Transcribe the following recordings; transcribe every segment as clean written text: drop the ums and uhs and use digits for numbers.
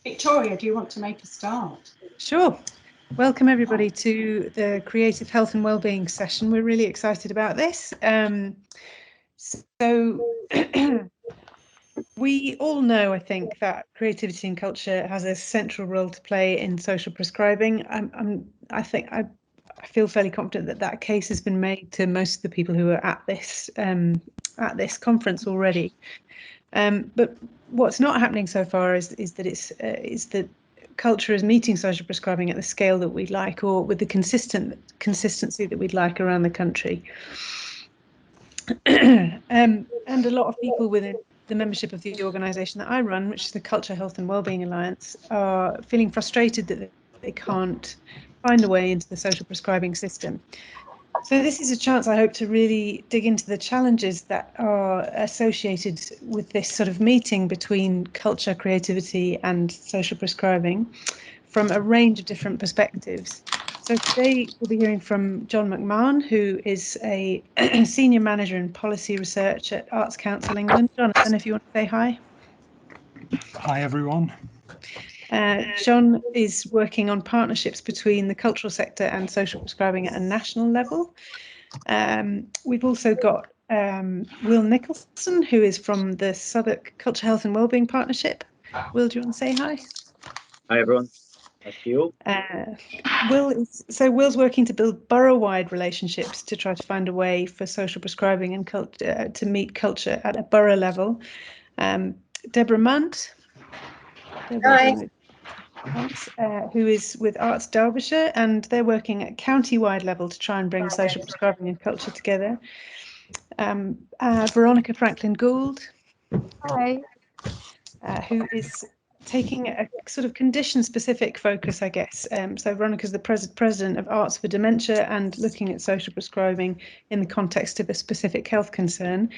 Victoria, do you want to make a start? Sure. Welcome everybody to the Creative Health and Wellbeing session. We're really excited about this. We all know, I think, that creativity and culture has a central role to play in social prescribing. I feel fairly confident that that case has been made to most of the people who are at this conference already. But what's not happening so far is that culture is meeting social prescribing at the scale that we'd like, or with the consistency that we'd like around the country. And a lot of people within the membership of the organisation that I run, which is the Culture, Health and Wellbeing Alliance, are feeling frustrated that they can't find a way into the social prescribing system. So this is a chance, I hope, to really dig into the challenges that are associated with this sort of meeting between culture, creativity and social prescribing from a range of different perspectives. So today we'll be hearing from John McMahon, who is a senior manager in policy research at Arts Council England. Jonathan, if you want to say hi. Hi, everyone. John is working on partnerships between the cultural sector and social prescribing at a national level. We've also got Will Nicholson, who is from the Southwark Culture, Health and Wellbeing Partnership. Will, do you want to say hi? Hi, everyone. Nice to you all. Will's working to build borough-wide relationships to try to find a way for social prescribing and to meet culture at a borough level. Deborah Munt. Hi. Who is with Arts Derbyshire, and they're working at county-wide level to try and bring social prescribing and culture together. Veronica Franklin-Gould. Hi. Who is taking a sort of condition-specific focus, I guess. So Veronica's the president of Arts for Dementia and looking at social prescribing in the context of a specific health concern.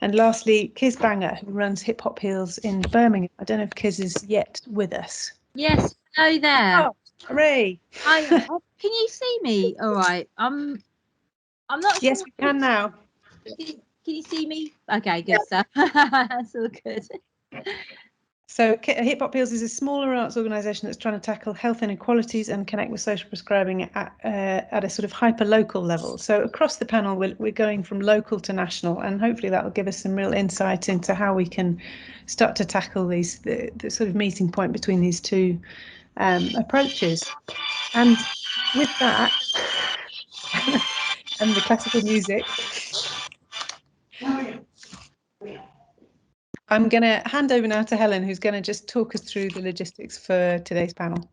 And lastly, Kiz Bangerh, who runs Hip Hop Heals in Birmingham. I don't know if Kiz is yet with us. Yes, hello there. Oh, hooray! Hi. Can you see me? All right. I'm not. Yes, sure. we can now. Can you see me? Okay, good stuff. That's all good. So Hip Hop Heals is a smaller arts organisation that's trying to tackle health inequalities and connect with social prescribing at a sort of hyper-local level. So across the panel, we're going from local to national, and hopefully that will give us some real insight into how we can start to tackle the sort of meeting point between these two approaches. And with that, and the classical music, I'm going to hand over now to Helen, who's going to just talk us through the logistics for today's panel.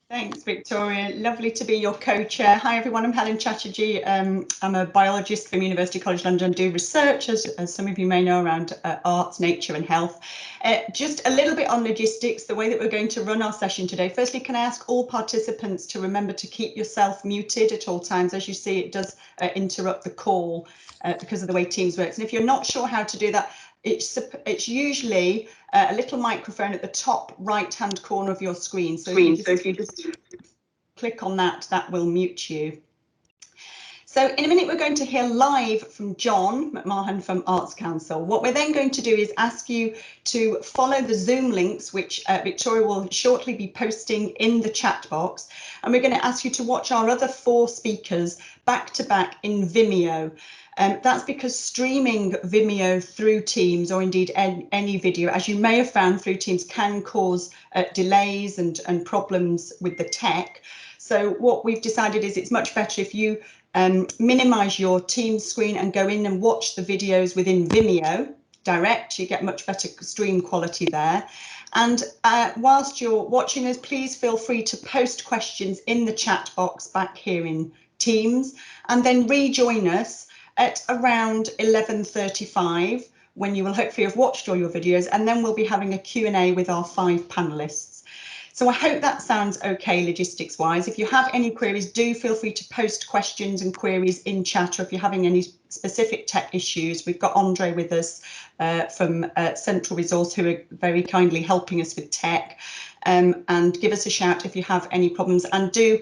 Thanks, Victoria. Lovely to be your co-chair. Hi, everyone. I'm Helen Chatterjee. I'm a biologist from University College London, do research, as some of you may know, around arts, nature and health. Just a little bit on logistics, the way that we're going to run our session today. Firstly, can I ask all participants to remember to keep yourself muted at all times? As you see, it does interrupt the call because of the way Teams works. And if you're not sure how to do that, it's usually a little microphone at the top right hand corner of your screen. So if you just click on that, that will mute you. So in a minute, we're going to hear live from John McMahon from Arts Council. What we're then going to do is ask you to follow the Zoom links, which Victoria will shortly be posting in the chat box. And we're going to ask you to watch our other 4 speakers back to back in Vimeo. That's because streaming Vimeo through Teams, or indeed any video, as you may have found through Teams, can cause delays and problems with the tech. So what we've decided is it's much better if you minimize your Teams screen and go in and watch the videos within Vimeo direct. You get much better stream quality there. And whilst you're watching us, please feel free to post questions in the chat box back here in Teams, and then rejoin us at around 11:35, when you will hopefully have watched all your videos, and then we'll be having a Q&A with our 5 panelists. So I hope that sounds okay logistics wise. If you have any queries, do feel free to post questions and queries in chat, or if you're having any specific tech issues, we've got Andre with us from Central Resource, who are very kindly helping us with tech, and give us a shout if you have any problems, and do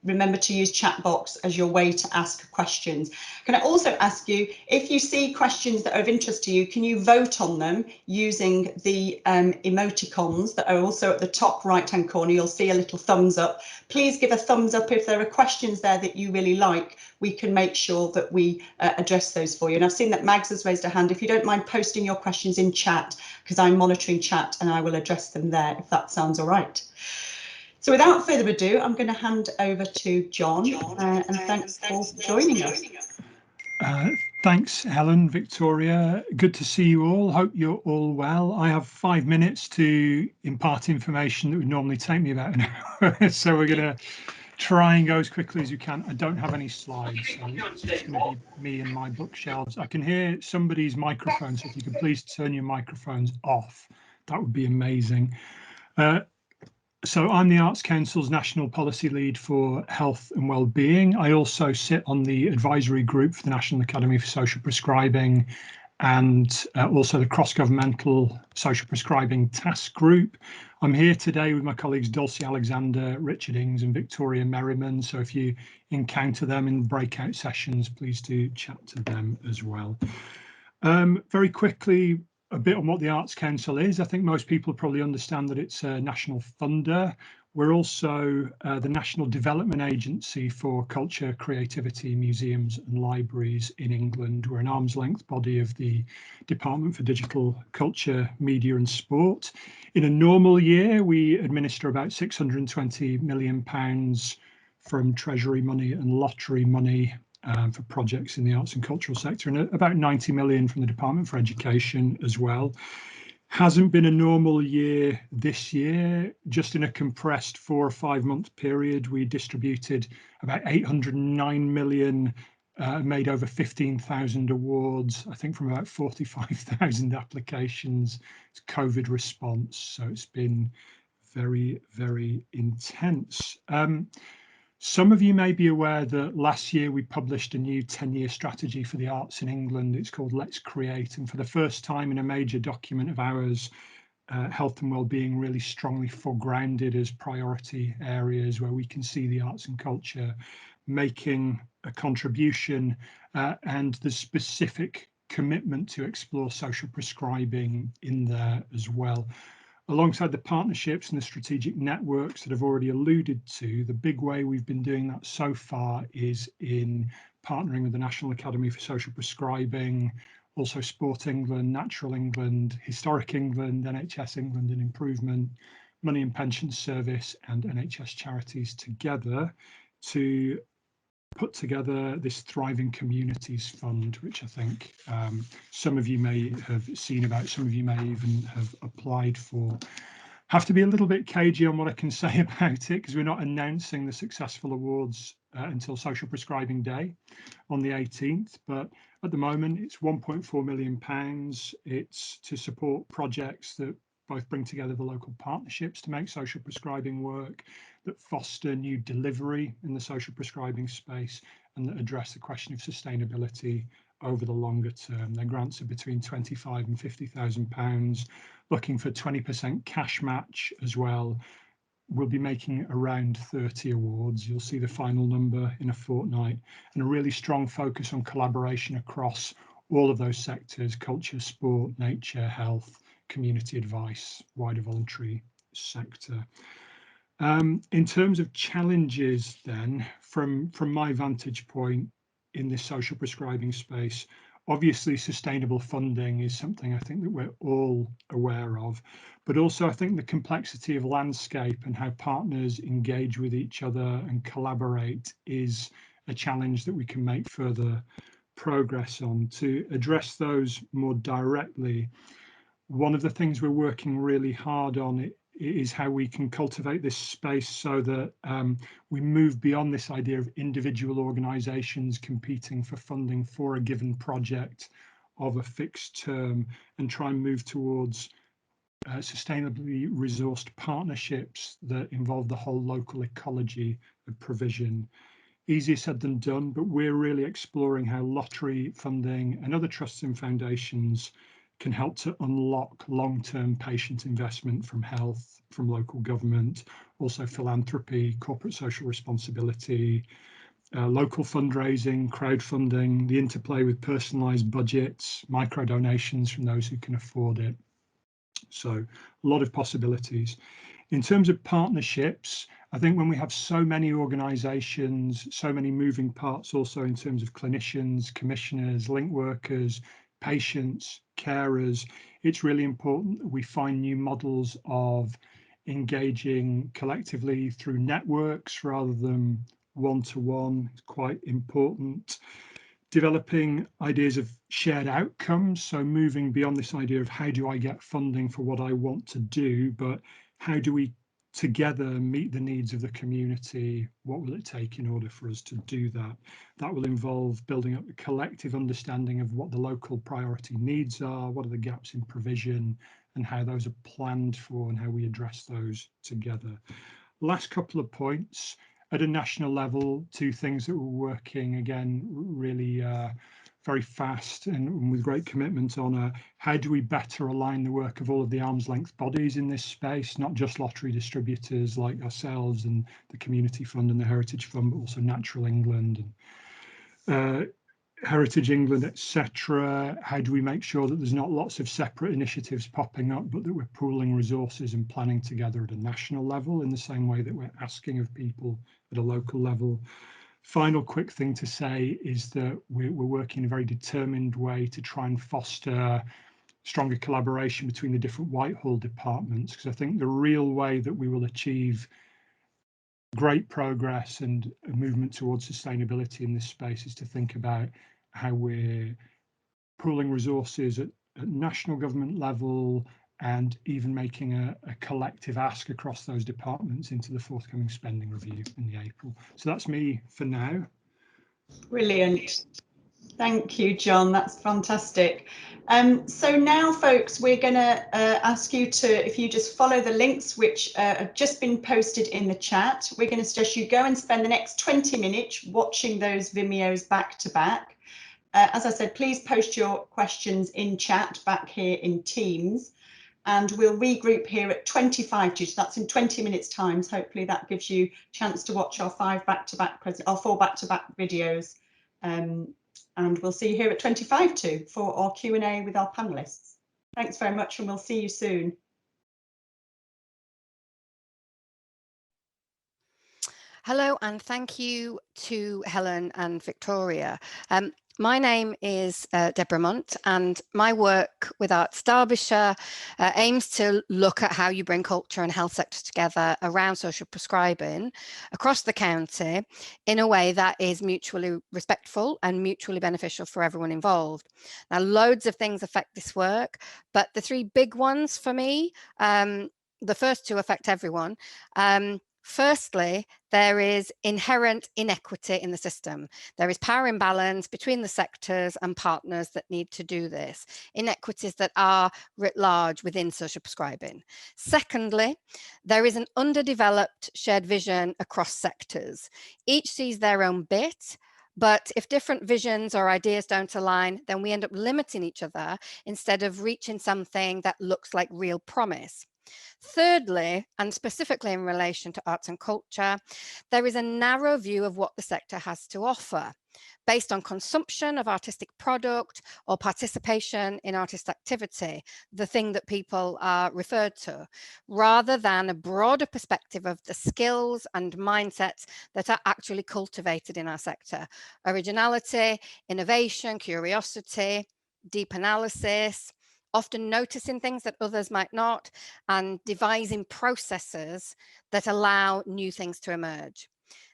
remember to use chat box as your way to ask questions. Can I also ask you, if you see questions that are of interest to you, can you vote on them using the emoticons that are also at the top right hand corner? You'll see a little thumbs up. Please give a thumbs up if there are questions there that you really like. We can make sure that we address those for you. And I've seen that Mags has raised a hand. If you don't mind posting your questions in chat, because I'm monitoring chat and I will address them there, if that sounds all right. So without further ado, I'm going to hand over to John, and thanks for joining us. Thanks, Helen, Victoria. Good to see you all. Hope you're all well. I have 5 minutes to impart information that would normally take me about an hour. So we're going to try and go as quickly as we can. I don't have any slides, so it's just going to be me and my bookshelves. I can hear somebody's microphone, so if you could please turn your microphones off, that would be amazing. So I'm the Arts Council's National Policy Lead for Health and Wellbeing. I also sit on the advisory group for the National Academy for Social Prescribing, and also the cross-governmental social prescribing task group. I'm here today with my colleagues Dulcie Alexander, Richard Ings and Victoria Merriman. So if you encounter them in breakout sessions, please do chat to them as well. Very quickly, a bit on what the Arts Council is. I think most people probably understand that it's a national funder. We're also the National Development Agency for Culture, Creativity, Museums and Libraries in England. We're an arm's length body of the Department for Digital Culture, Media and Sport. In a normal year, we administer about £620 million from Treasury money and lottery money for projects in the arts and cultural sector, and about 90 million from the Department for Education as well. Hasn't been a normal year this year. Just in a compressed 4 or 5 month period, we distributed about 809 million, made over 15,000 awards, I think from about 45,000 applications. It's COVID response, so it's been very, very intense. Some of you may be aware that last year we published a new 10-year strategy for the arts in England. It's called Let's Create, and for the first time in a major document of ours, health and wellbeing really strongly foregrounded as priority areas where we can see the arts and culture making a contribution, and the specific commitment to explore social prescribing in there as well. Alongside the partnerships and the strategic networks that I've already alluded to, the big way we've been doing that so far is in partnering with the National Academy for Social Prescribing, also Sport England, Natural England, Historic England, NHS England and Improvement, Money and Pensions Service and NHS Charities together to put together this Thriving Communities Fund, which I think some of you may have seen about, some of you may even have applied for. Have to be a little bit cagey on what I can say about it, because we're not announcing the successful awards until Social Prescribing Day on the 18th, but at the moment it's £1.4 million. It's to support projects that both bring together the local partnerships to make social prescribing work, that foster new delivery in the social prescribing space, and that address the question of sustainability over the longer term. Their grants are between £25,000 and £50,000, looking for 20% cash match as well. We'll be making around 30 awards. You'll see the final number in a fortnight, and a really strong focus on collaboration across all of those sectors: culture, sport, nature, health, community advice, wider voluntary sector. In terms of challenges then, from my vantage point in this social prescribing space, obviously sustainable funding is something I think that we're all aware of, but also I think the complexity of landscape and how partners engage with each other and collaborate is a challenge that we can make further progress on. To address those more directly, one of the things we're working really hard on is how we can cultivate this space so that we move beyond this idea of individual organisations competing for funding for a given project of a fixed term, and try and move towards sustainably resourced partnerships that involve the whole local ecology of provision. Easier said than done, but we're really exploring how lottery funding and other trusts and foundations can help to unlock long-term patient investment from health, from local government, also philanthropy, corporate social responsibility, local fundraising, crowdfunding, the interplay with personalised budgets, micro donations from those who can afford it. So a lot of possibilities. In terms of partnerships, I think when we have so many organisations, so many moving parts, also in terms of clinicians, commissioners, link workers, patients, carers, it's really important that we find new models of engaging collectively through networks rather than one-to-one. It's quite important. Developing ideas of shared outcomes, so moving beyond this idea of how do I get funding for what I want to do, but how do we together meet the needs of the community? What will it take in order for us to do that? That will involve building up a collective understanding of what the local priority needs are, what are the gaps in provision, and how those are planned for and how we address those together. Last couple of points. At a national level, two things that we're working again really very fast and with great commitment on how do we better align the work of all of the arm's length bodies in this space, not just lottery distributors like ourselves and the Community Fund and the Heritage Fund, but also Natural England and Heritage England, etc. How do we make sure that there's not lots of separate initiatives popping up, but that we're pooling resources and planning together at a national level in the same way that we're asking of people at a local level? Final quick thing to say is that we're working in a very determined way to try and foster stronger collaboration between the different Whitehall departments, because I think the real way that we will achieve great progress and a movement towards sustainability in this space is to think about how we're pooling resources at national government level and even making a collective ask across those departments into the forthcoming spending review in the April. So that's me for now. Brilliant. Thank you, John. That's fantastic. So now, folks, we're going to ask you to, if you just follow the links which have just been posted in the chat, we're going to suggest you go and spend the next 20 minutes watching those Vimeos back to back. As I said, please post your questions in chat back here in Teams, and we'll regroup here at 25 to, so that's in 20 minutes time. So hopefully that gives you a chance to watch our four back-to-back videos. And we'll see you here at 25 to for our Q&A with our panelists. Thanks very much, and we'll see you soon. Hello, and thank you to Helen and Victoria. My name is Deborah Munt, and my work with Arts Derbyshire aims to look at how you bring culture and health sector together around social prescribing across the county in a way that is mutually respectful and mutually beneficial for everyone involved. Now, loads of things affect this work, but the three big ones for me, the first two affect everyone. Firstly, there is inherent inequity in the system. There is power imbalance between the sectors and partners that need to do this, inequities that are writ large within social prescribing. Secondly, there is an underdeveloped shared vision across sectors. Each sees their own bit, but if different visions or ideas don't align, then we end up limiting each other instead of reaching something that looks like real promise. Thirdly, and specifically in relation to arts and culture, there is a narrow view of what the sector has to offer based on consumption of artistic product or participation in artist activity, the thing that people are referred to, rather than a broader perspective of the skills and mindsets that are actually cultivated in our sector. Originality, innovation, curiosity, deep analysis, often noticing things that others might not, and devising processes that allow new things to emerge.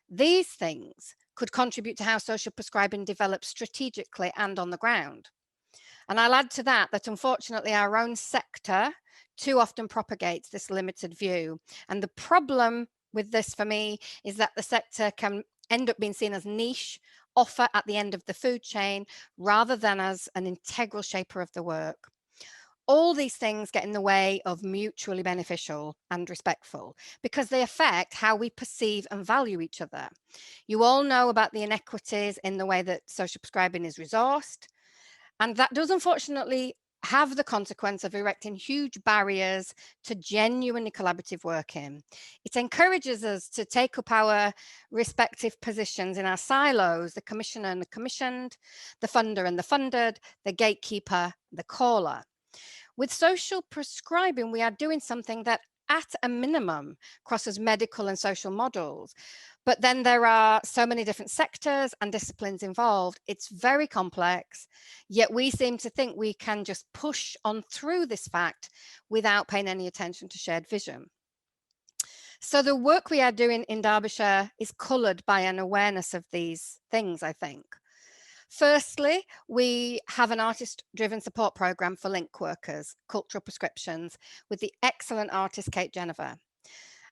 These things could contribute to how social prescribing develops strategically and on the ground. And I'll add to that unfortunately our own sector too often propagates this limited view. And the problem with this for me is that the sector can end up being seen as niche, offer at the end of the food chain, rather than as an integral shaper of the work. All these things get in the way of mutually beneficial and respectful because they affect how we perceive and value each other. You all know about the inequities in the way that social prescribing is resourced, and that does unfortunately have the consequence of erecting huge barriers to genuinely collaborative working. It encourages us to take up our respective positions in our silos, the commissioner and the commissioned, the funder and the funded, the gatekeeper, the caller. With social prescribing, we are doing something that at a minimum crosses medical and social models. But then there are so many different sectors and disciplines involved. It's very complex, yet we seem to think we can just push on through this fact without paying any attention to shared vision. So the work we are doing in Derbyshire is coloured by an awareness of these things, I think. Firstly, we have an artist-driven support programme for link workers, cultural prescriptions, with the excellent artist Kate Jennifer.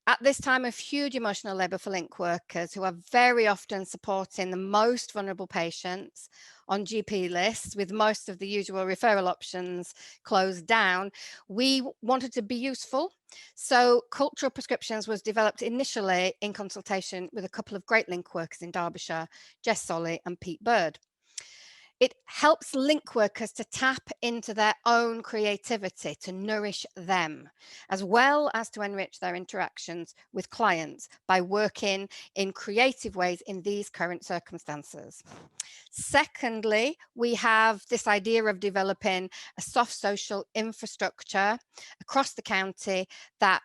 At this time of huge emotional labour for link workers who are very often supporting the most vulnerable patients on GP lists with most of the usual referral options closed down, we wanted to be useful. So Cultural Prescriptions was developed initially in consultation with a couple of great link workers in Derbyshire, Jess Solly and Pete Bird. It helps link workers to tap into their own creativity, to nourish them, as well as to enrich their interactions with clients by working in creative ways in these current circumstances. Secondly, we have this idea of developing a soft social infrastructure across the county that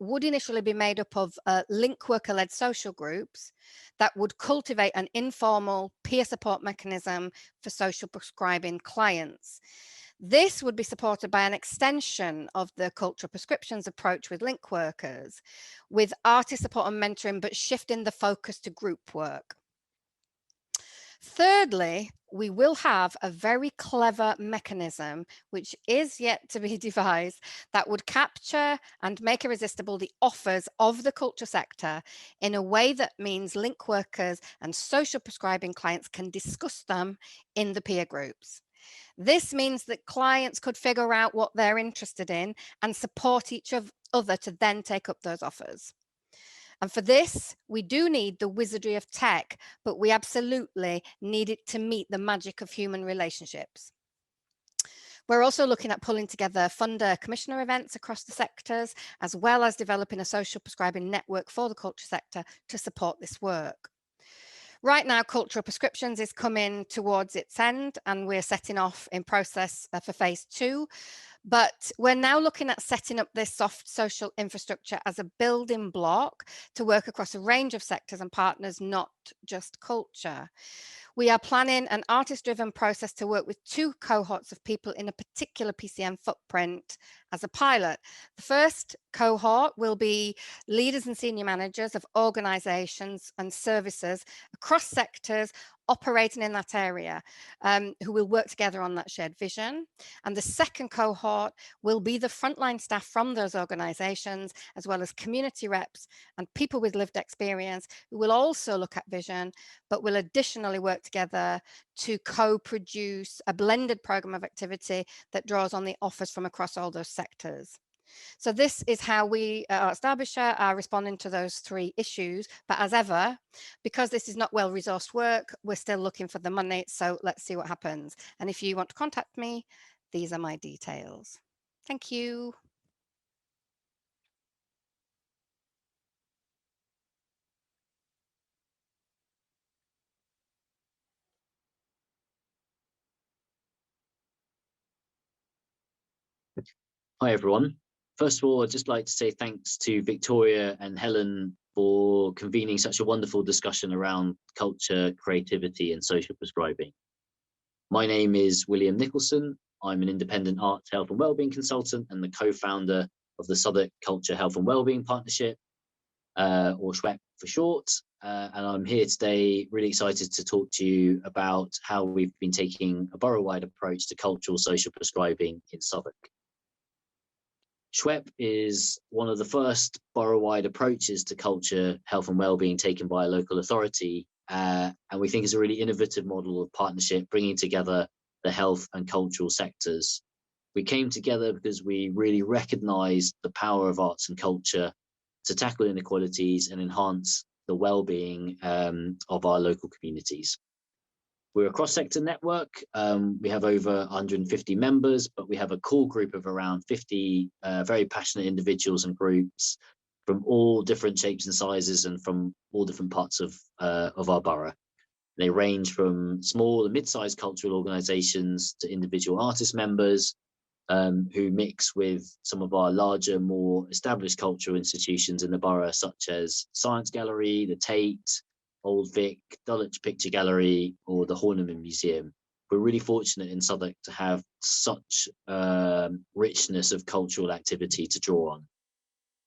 would initially be made up of link worker-led social groups that would cultivate an informal peer support mechanism for social prescribing clients. This would be supported by an extension of the cultural prescriptions approach with link workers, with artist support and mentoring, but shifting the focus to group work. Thirdly, we will have a very clever mechanism, which is yet to be devised, that would capture and make irresistible the offers of the culture sector in a way that means link workers and social prescribing clients can discuss them in the peer groups. This means that clients could figure out what they're interested in and support each other to then take up those offers. And for this, we do need the wizardry of tech, but we absolutely need it to meet the magic of human relationships. We're also looking at pulling together funder commissioner events across the sectors, as well as developing a social prescribing network for the culture sector to support this work. Right now, Cultural Prescriptions is coming towards its end, and we're setting off in process for phase 2. But we're now looking at setting up this soft social infrastructure as a building block to work across a range of sectors and partners, not just culture. We are planning an artist-driven process to work with 2 cohorts of people in a particular PCN footprint as a pilot. The first cohort will be leaders and senior managers of organisations and services across sectors operating in that area, who will work together on that shared vision. And the second cohort will be the frontline staff from those organisations, as well as community reps and people with lived experience who will also look at vision, but will additionally work together to co-produce a blended programme of activity that draws on the offers from across all those sectors. So this is how we at Arts Derbyshire are responding to those 3 issues. But as ever, because this is not well-resourced work, we're still looking for the money. So let's see what happens. And if you want to contact me, these are my details. Thank you. Hi, everyone. First of all, I'd just like to say thanks to Victoria and Helen for convening such a wonderful discussion around culture, creativity and social prescribing. My name is William Nicholson. I'm an independent arts, health and wellbeing consultant and the co-founder of the Southwark Culture, Health and Wellbeing Partnership, or SCHWeP for short. And I'm here today really excited to talk to you about how we've been taking a borough-wide approach to cultural social prescribing in Southwark. SCHWeP is one of the first borough-wide approaches to culture, health and wellbeing taken by a local authority, and we think is a really innovative model of partnership, bringing together the health and cultural sectors. We came together because we really recognised the power of arts and culture to tackle inequalities and enhance the well-being of our local communities. We're a cross-sector network. We have over 150 members, but we have a core group of around 50 very passionate individuals and groups from all different shapes and sizes and from all different parts of our borough. They range from small and mid-sized cultural organisations to individual artist members who mix with some of our larger, more established cultural institutions in the borough, such as Science Gallery, the Tate, Old Vic, Dulwich Picture Gallery, or the Horniman Museum. We're really fortunate in Southwark to have such richness of cultural activity to draw on.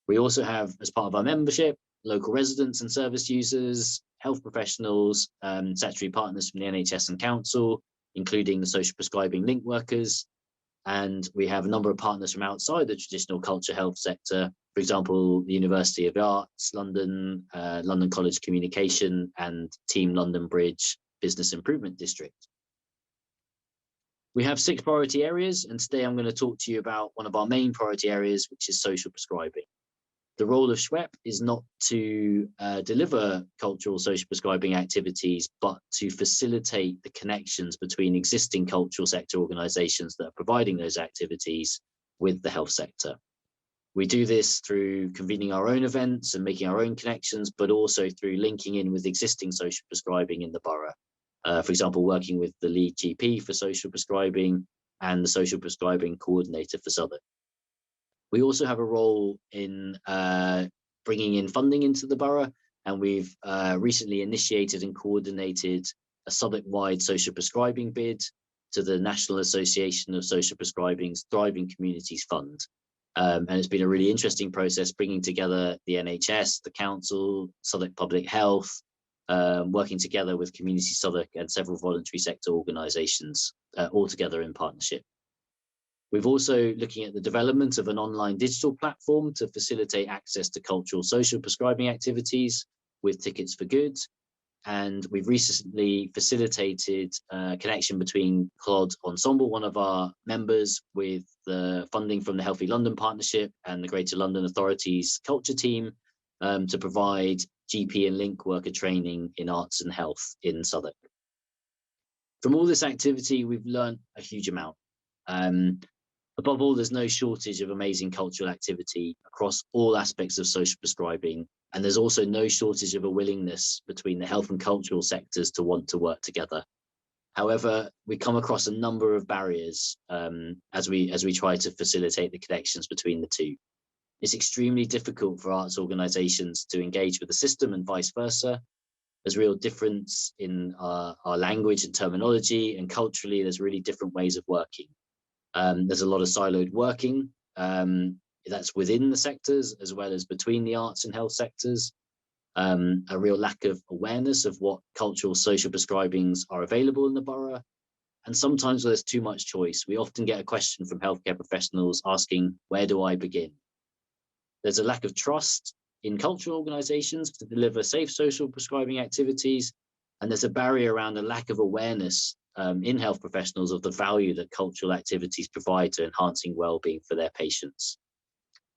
We also have, as part of our membership, local residents and service users, health professionals, statutory partners from the NHS and council, including the social prescribing link workers. And we have a number of partners from outside the traditional culture health sector, for example, the University of Arts, London, London College Communication, and Team London Bridge Business Improvement District. We have 6 priority areas, and today I'm going to talk to you about one of our main priority areas, which is social prescribing. The role of SCHWeP is not to deliver cultural social prescribing activities, but to facilitate the connections between existing cultural sector organisations that are providing those activities with the health sector. We do this through convening our own events and making our own connections, but also through linking in with existing social prescribing in the borough. For example, working with the lead GP for social prescribing and the social prescribing coordinator for Southwark. We also have a role in bringing in funding into the borough, and we've recently initiated and coordinated a Southwark-wide social prescribing bid to the National Association of Social Prescribing's Thriving Communities Fund. And it's been a really interesting process bringing together the NHS, the council, Southwark Public Health, working together with Community Southwark and several voluntary sector organisations, all together in partnership. We've also looking at the development of an online digital platform to facilitate access to cultural social prescribing activities with Tickets for Good. And we've recently facilitated a connection between Clod Ensemble, one of our members, with the funding from the Healthy London Partnership and the Greater London Authority's culture team to provide GP and link worker training in arts and health in Southwark. From all this activity, we've learned a huge amount. Above all, there's no shortage of amazing cultural activity across all aspects of social prescribing, and there's also no shortage of a willingness between the health and cultural sectors to want to work together. However, we come across a number of barriers as we try to facilitate the connections between the two. It's extremely difficult for arts organisations to engage with the system and vice versa. There's real difference in our language and terminology, and culturally, there's really different ways of working. There's a lot of siloed working that's within the sectors as well as between the arts and health sectors. A real lack of awareness of what cultural social prescribings are available in the borough. And sometimes there's too much choice. We often get a question from healthcare professionals asking, where do I begin? There's a lack of trust in cultural organisations to deliver safe social prescribing activities. And there's a barrier around a lack of awareness in health professionals of the value that cultural activities provide to enhancing well-being for their patients.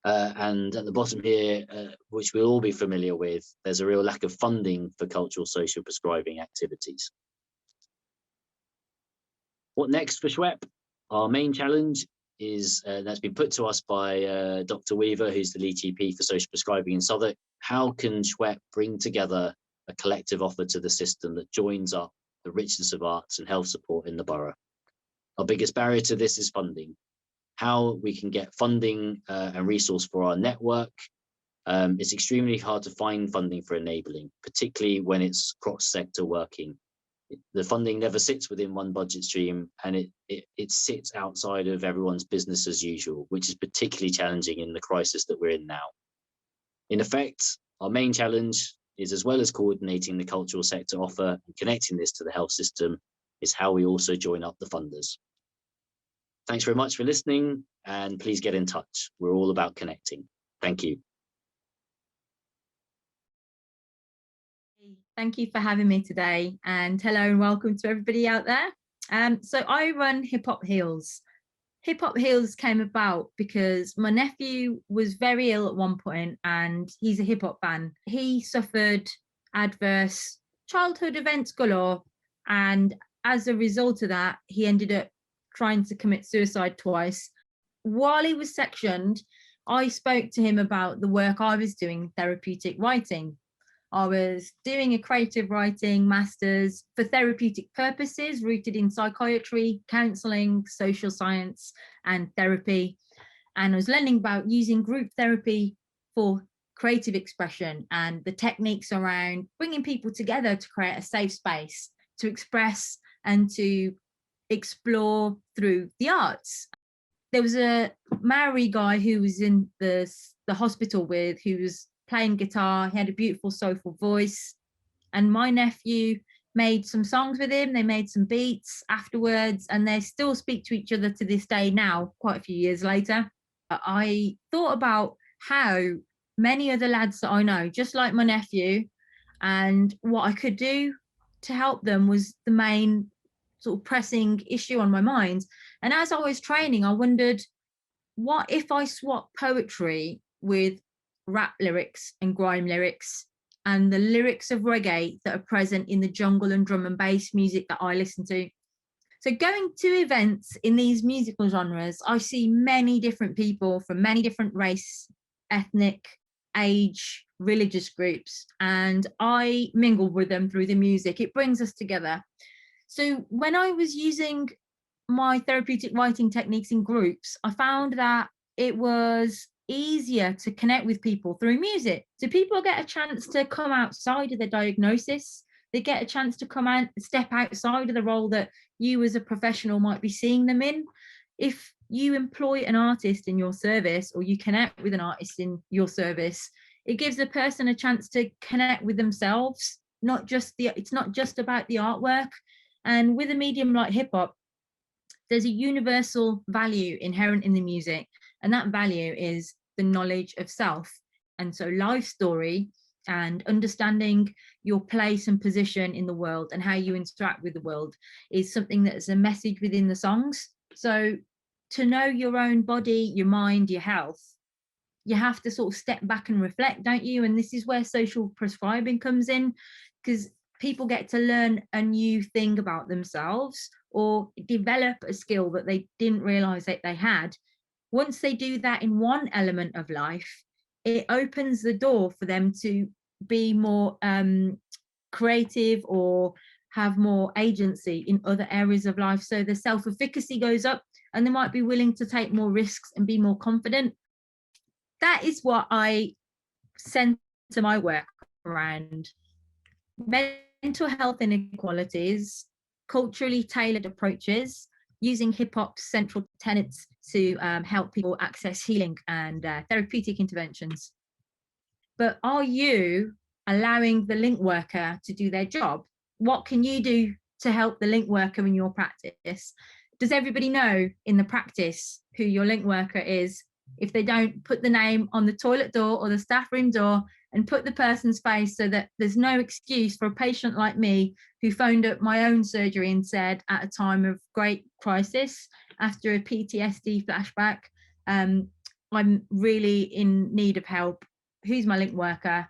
And at the bottom here, which we'll all be familiar with, there's a real lack of funding for cultural social prescribing activities. What next for SCHWeP? Our main challenge is that's been put to us by Dr. Weaver, who's the lead GP for social prescribing in Southwark. How can SCHWeP bring together a collective offer to the system that joins up the richness of arts and health support in the borough? Our biggest barrier to this is funding. How we can get funding and resource for our network. It's extremely hard to find funding for enabling, particularly when it's cross-sector working. The funding never sits within one budget stream, and it sits outside of everyone's business as usual, which is particularly challenging in the crisis that we're in now. In effect, our main challenge is, as well as coordinating the cultural sector offer and connecting this to the health system, is how we also join up the funders. Thanks very much for listening, and please get in touch. We're all about connecting. Thank you. Thank you for having me today, and hello and welcome to everybody out there. So I run Hip Hop Heals. Hip Hop Heals came about because my nephew was very ill at one point, and he's a hip hop fan. He suffered adverse childhood events galore, and as a result of that, he ended up trying to commit suicide twice. While he was sectioned, I spoke to him about the work I was doing, therapeutic writing. I was doing a creative writing master's for therapeutic purposes, rooted in psychiatry, counselling, social science, and therapy. And I was learning about using group therapy for creative expression and the techniques around bringing people together to create a safe space to express and to explore through the arts. There was a Maori guy who was in the hospital with, who was playing guitar. He had a beautiful, soulful voice. And my nephew made some songs with him. They made some beats afterwards, and they still speak to each other to this day now, quite a few years later. I thought about how many other lads that I know, just like my nephew, and what I could do to help them was the main sort of pressing issue on my mind. And as I was training, I wondered, what if I swap poetry with rap lyrics and grime lyrics and the lyrics of reggae that are present in the jungle and drum and bass music that I listen to? So going to events in these musical genres, I see many different people from many different race, ethnic, age, religious groups, and I mingle with them through the music. It brings us together. So when I was using my therapeutic writing techniques in groups, I found that it was easier to connect with people through music. So people get a chance to come outside of their diagnosis. They get a chance to come out, step outside of the role that you as a professional might be seeing them in. If you employ an artist in your service, or you connect with an artist in your service, it gives a person a chance to connect with themselves. It's not just about the artwork. And with a medium like hip hop, there's a universal value inherent in the music, and that value is the knowledge of self. And so life story and understanding your place and position in the world and how you interact with the world is something that is a message within the songs. So to know your own body, your mind, your health, you have to sort of step back and reflect, don't you? And this is where social prescribing comes in, because people get to learn a new thing about themselves or develop a skill that they didn't realize that they had. Once they do that in one element of life, it opens the door for them to be more creative or have more agency in other areas of life. So the self-efficacy goes up and they might be willing to take more risks and be more confident. That is what I centre my work around: mental health inequalities, culturally tailored approaches, using hip hop's central tenets to help people access healing and therapeutic interventions. But are you allowing the link worker to do their job? What can you do to help the link worker in your practice? Does everybody know in the practice who your link worker is? If they don't, put the name on the toilet door or the staff room door and put the person's face, so that there's no excuse for a patient like me who phoned up my own surgery and said, at a time of great crisis after a PTSD flashback, I'm really in need of help. Who's my link worker?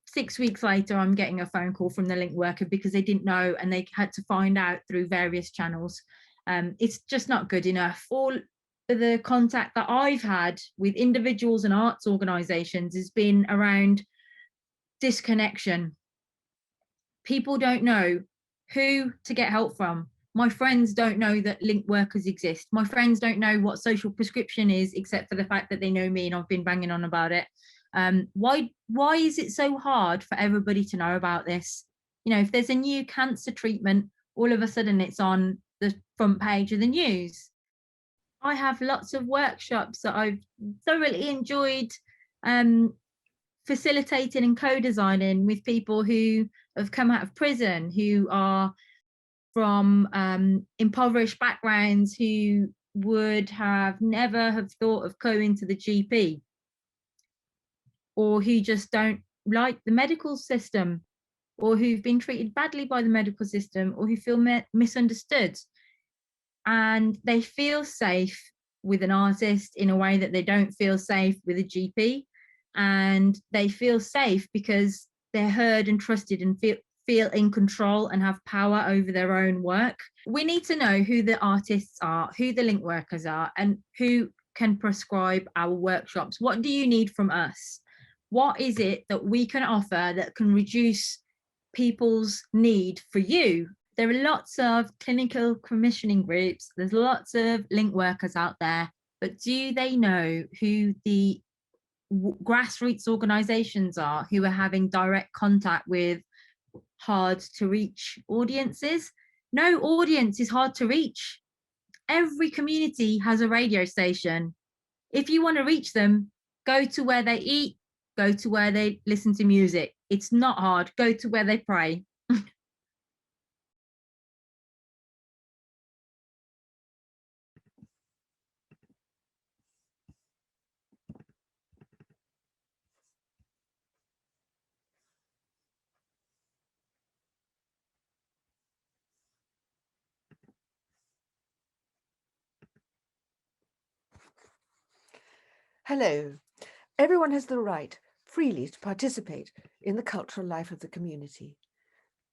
6 weeks later, I'm getting a phone call from the link worker because they didn't know and they had to find out through various channels. It's just not good enough. All the contact that I've had with individuals and arts organisations has been around disconnection. People don't know who to get help from. My friends don't know that link workers exist. My friends don't know what social prescription is, except for the fact that they know me and I've been banging on about it. Why is it so hard for everybody to know about this? You know, if there's a new cancer treatment, all of a sudden it's on the front page of the news. I have lots of workshops that I've thoroughly enjoyed facilitating and co-designing with people who have come out of prison, who are from impoverished backgrounds, who would have never have thought of going to the GP, or who just don't like the medical system, or who've been treated badly by the medical system, or who feel misunderstood. And they feel safe with an artist in a way that they don't feel safe with a GP. And they feel safe because they're heard and trusted and feel in control and have power over their own work. We need to know who the artists are, who the link workers are, and who can prescribe our workshops. What do you need from us? What is it that we can offer that can reduce people's need for you? There are lots of clinical commissioning groups, there's lots of link workers out there, but do they know who the grassroots organisations are who are having direct contact with hard to reach audiences? No audience is hard to reach. Every community has a radio station. If you want to reach them, go to where they eat, go to where they listen to music. It's not hard. Go to where they pray. Hello. Everyone has the right freely to participate in the cultural life of the community.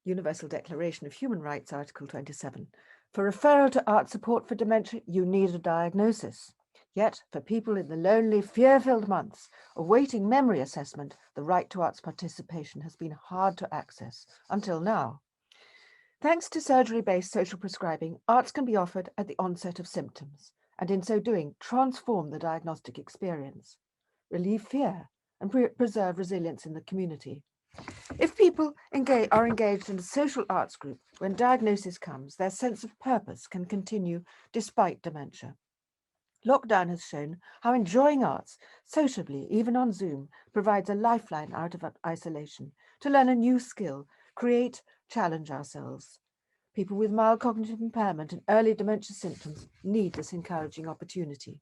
Universal Declaration of Human Rights, Article 27. For referral to art support for dementia, you need a diagnosis. Yet, for people in the lonely, fear-filled months awaiting memory assessment, the right to arts participation has been hard to access until now. Thanks to surgery-based social prescribing, arts can be offered at the onset of symptoms, and in so doing, transform the diagnostic experience, relieve fear, and preserve resilience in the community. If people are engaged in a social arts group, when diagnosis comes, their sense of purpose can continue despite dementia. Lockdown has shown how enjoying arts sociably, even on Zoom, provides a lifeline out of isolation, to learn a new skill, create, challenge ourselves. People with mild cognitive impairment and early dementia symptoms need this encouraging opportunity.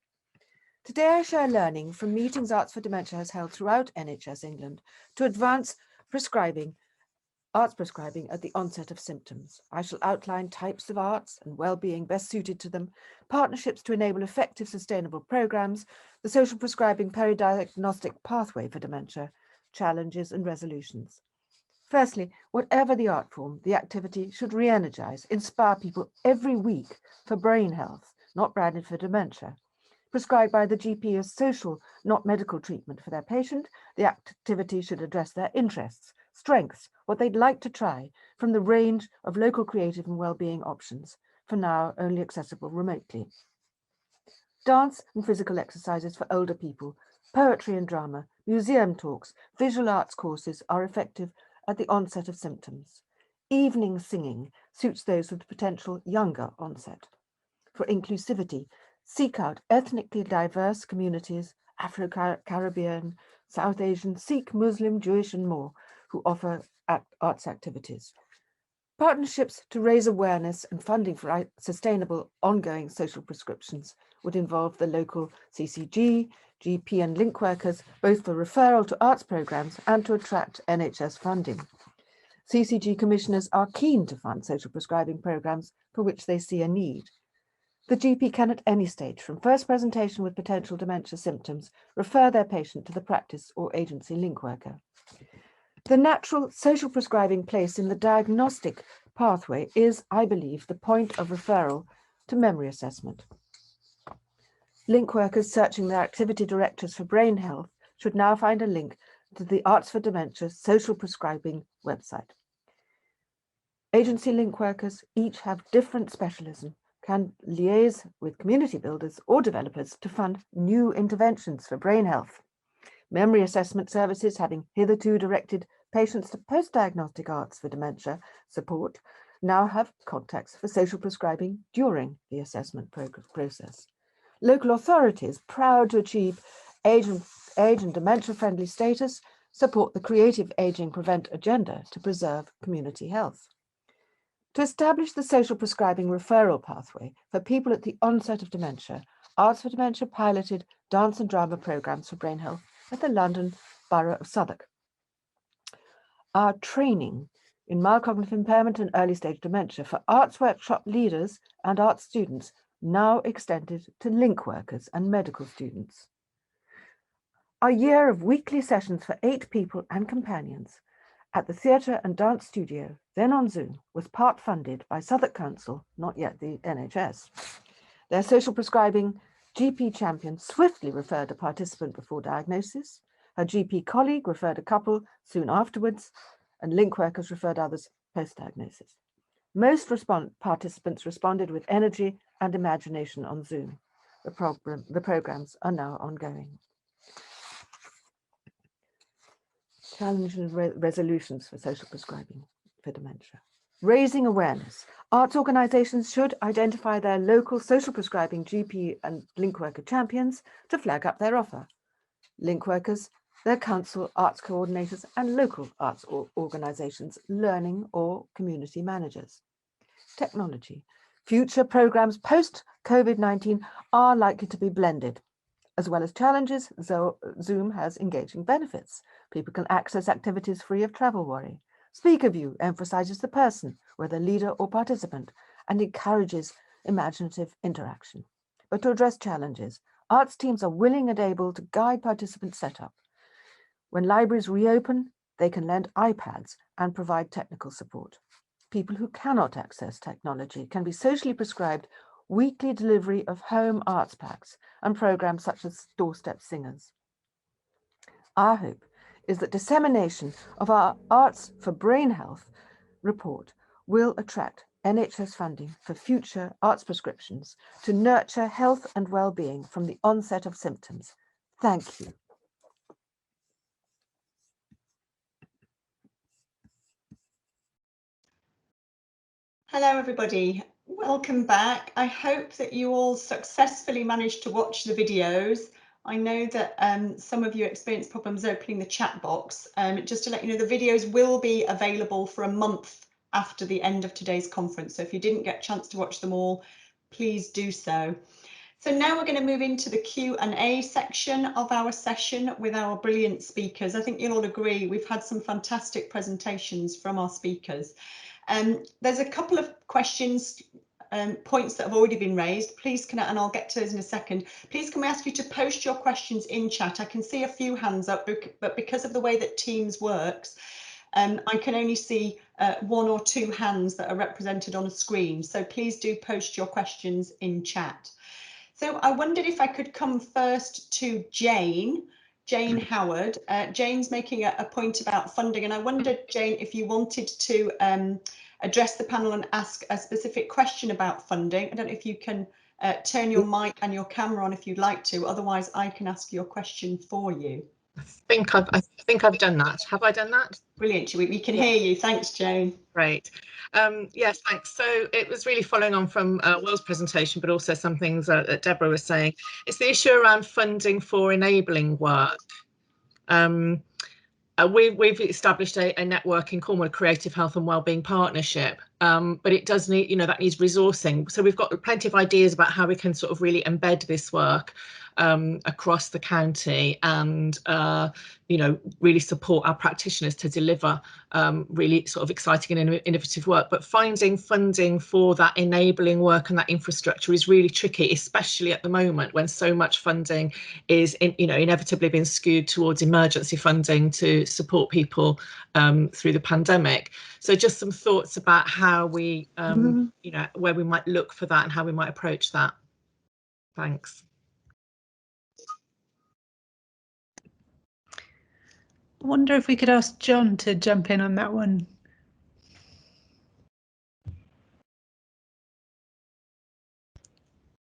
Today I share learning from meetings Arts for Dementia has held throughout NHS England to advance arts prescribing at the onset of symptoms. I shall outline types of arts and well-being best suited to them, partnerships to enable effective sustainable programmes, the social prescribing peri-diagnostic pathway for dementia, challenges and resolutions. Firstly, whatever the art form, the activity should re-energise, inspire people every week for brain health, not branded for dementia. Prescribed by the GP as social, not medical treatment for their patient, the activity should address their interests, strengths, what they'd like to try from the range of local creative and well-being options, for now only accessible remotely. Dance and physical exercises for older people, poetry and drama, museum talks, visual arts courses are effective at the onset of symptoms. Evening singing suits those with potential younger onset. For inclusivity, seek out ethnically diverse communities, Afro-Caribbean, South Asian, Sikh, Muslim, Jewish and more, who offer arts activities. Partnerships to raise awareness and funding for sustainable ongoing social prescriptions would involve the local CCG, GP and link workers, both for referral to arts programmes and to attract NHS funding. CCG commissioners are keen to fund social prescribing programmes for which they see a need. The GP can at any stage, from first presentation with potential dementia symptoms, refer their patient to the practice or agency link worker. The natural social prescribing place in the diagnostic pathway is, I believe, the point of referral to memory assessment. Link workers searching their activity directories for brain health should now find a link to the Arts for Dementia social prescribing website. Agency link workers each have different specialism, can liaise with community builders or developers to fund new interventions for brain health. Memory assessment services, having hitherto directed patients to post-diagnostic arts for dementia support, now have contacts for social prescribing during the assessment process. Local authorities, proud to achieve age and dementia-friendly status, support the Creative Aging Prevent agenda to preserve community health. To establish the social prescribing referral pathway for people at the onset of dementia, Arts for Dementia piloted dance and drama programmes for brain health at the London Borough of Southwark. Our training in mild cognitive impairment and early stage dementia for arts workshop leaders and arts students now extended to link workers and medical students. Our year of weekly sessions for 8 people and companions at the Theatre and Dance Studio, then on Zoom, was part funded by Southwark Council, not yet the NHS. Their social prescribing GP champion swiftly referred a participant before diagnosis. Her GP colleague referred a couple soon afterwards, and link workers referred others post-diagnosis. Most participants responded with energy and imagination on Zoom. The programs are now ongoing. Challenges and resolutions for social prescribing for dementia. Raising awareness. Arts organisations should identify their local social prescribing GP and link worker champions to flag up their offer. Link workers, their council, arts coordinators and local arts organisations, learning or community managers. Technology. Future programmes post-COVID-19 are likely to be blended. As well as challenges, Zoom has engaging benefits. People can access activities free of travel worry. Speaker View emphasises the person, whether leader or participant, and encourages imaginative interaction. But to address challenges, arts teams are willing and able to guide participant setup. When libraries reopen, they can lend iPads and provide technical support. People who cannot access technology can be socially prescribed weekly delivery of home arts packs and programs such as Doorstep Singers. Our hope is that dissemination of our Arts for Brain Health report will attract NHS funding for future arts prescriptions to nurture health and well-being from the onset of symptoms. Thank you. Hello, everybody. Welcome back. I hope that you all successfully managed to watch the videos. I know that some of you experienced problems opening the chat box. Just to let you know, the videos will be available for a month after the end of today's conference. So if you didn't get a chance to watch them all, please do so. So now we're going to move into the Q&A section of our session with our brilliant speakers. I think you'll all agree we've had some fantastic presentations from our speakers. There's a couple of questions, points that have already been raised. Please can, and I'll get to those in a second. Please can we ask you to post your questions in chat? I can see a few hands up, but because of the way that Teams works, I can only see 1 or 2 hands that are represented on a screen. So please do post your questions in chat. So I wondered if I could come first to Jane Howard. Jane's making a point about funding, and I wondered, Jane, if you wanted to address the panel and ask a specific question about funding. I don't know if you can turn your mic and your camera on if you'd like to, otherwise I can ask your question for you. I think I've done that. Have I done that? Brilliant, we can hear you. Thanks, Jane. Great. Yes, thanks. So it was really following on from Will's presentation, but also some things that Deborah was saying. It's the issue around funding for enabling work. We've established a network in Cornwall, Creative Health and Wellbeing Partnership, but it does need, that needs resourcing. So we've got plenty of ideas about how we can sort of really embed this work across the county and, really support our practitioners to deliver really sort of exciting and innovative work. But finding funding for that enabling work and that infrastructure is really tricky, especially at the moment when so much funding is, inevitably being skewed towards emergency funding to support people through the pandemic. So just some thoughts about how we, where we might look for that and how we might approach that. Thanks. I wonder if we could ask John to jump in on that one.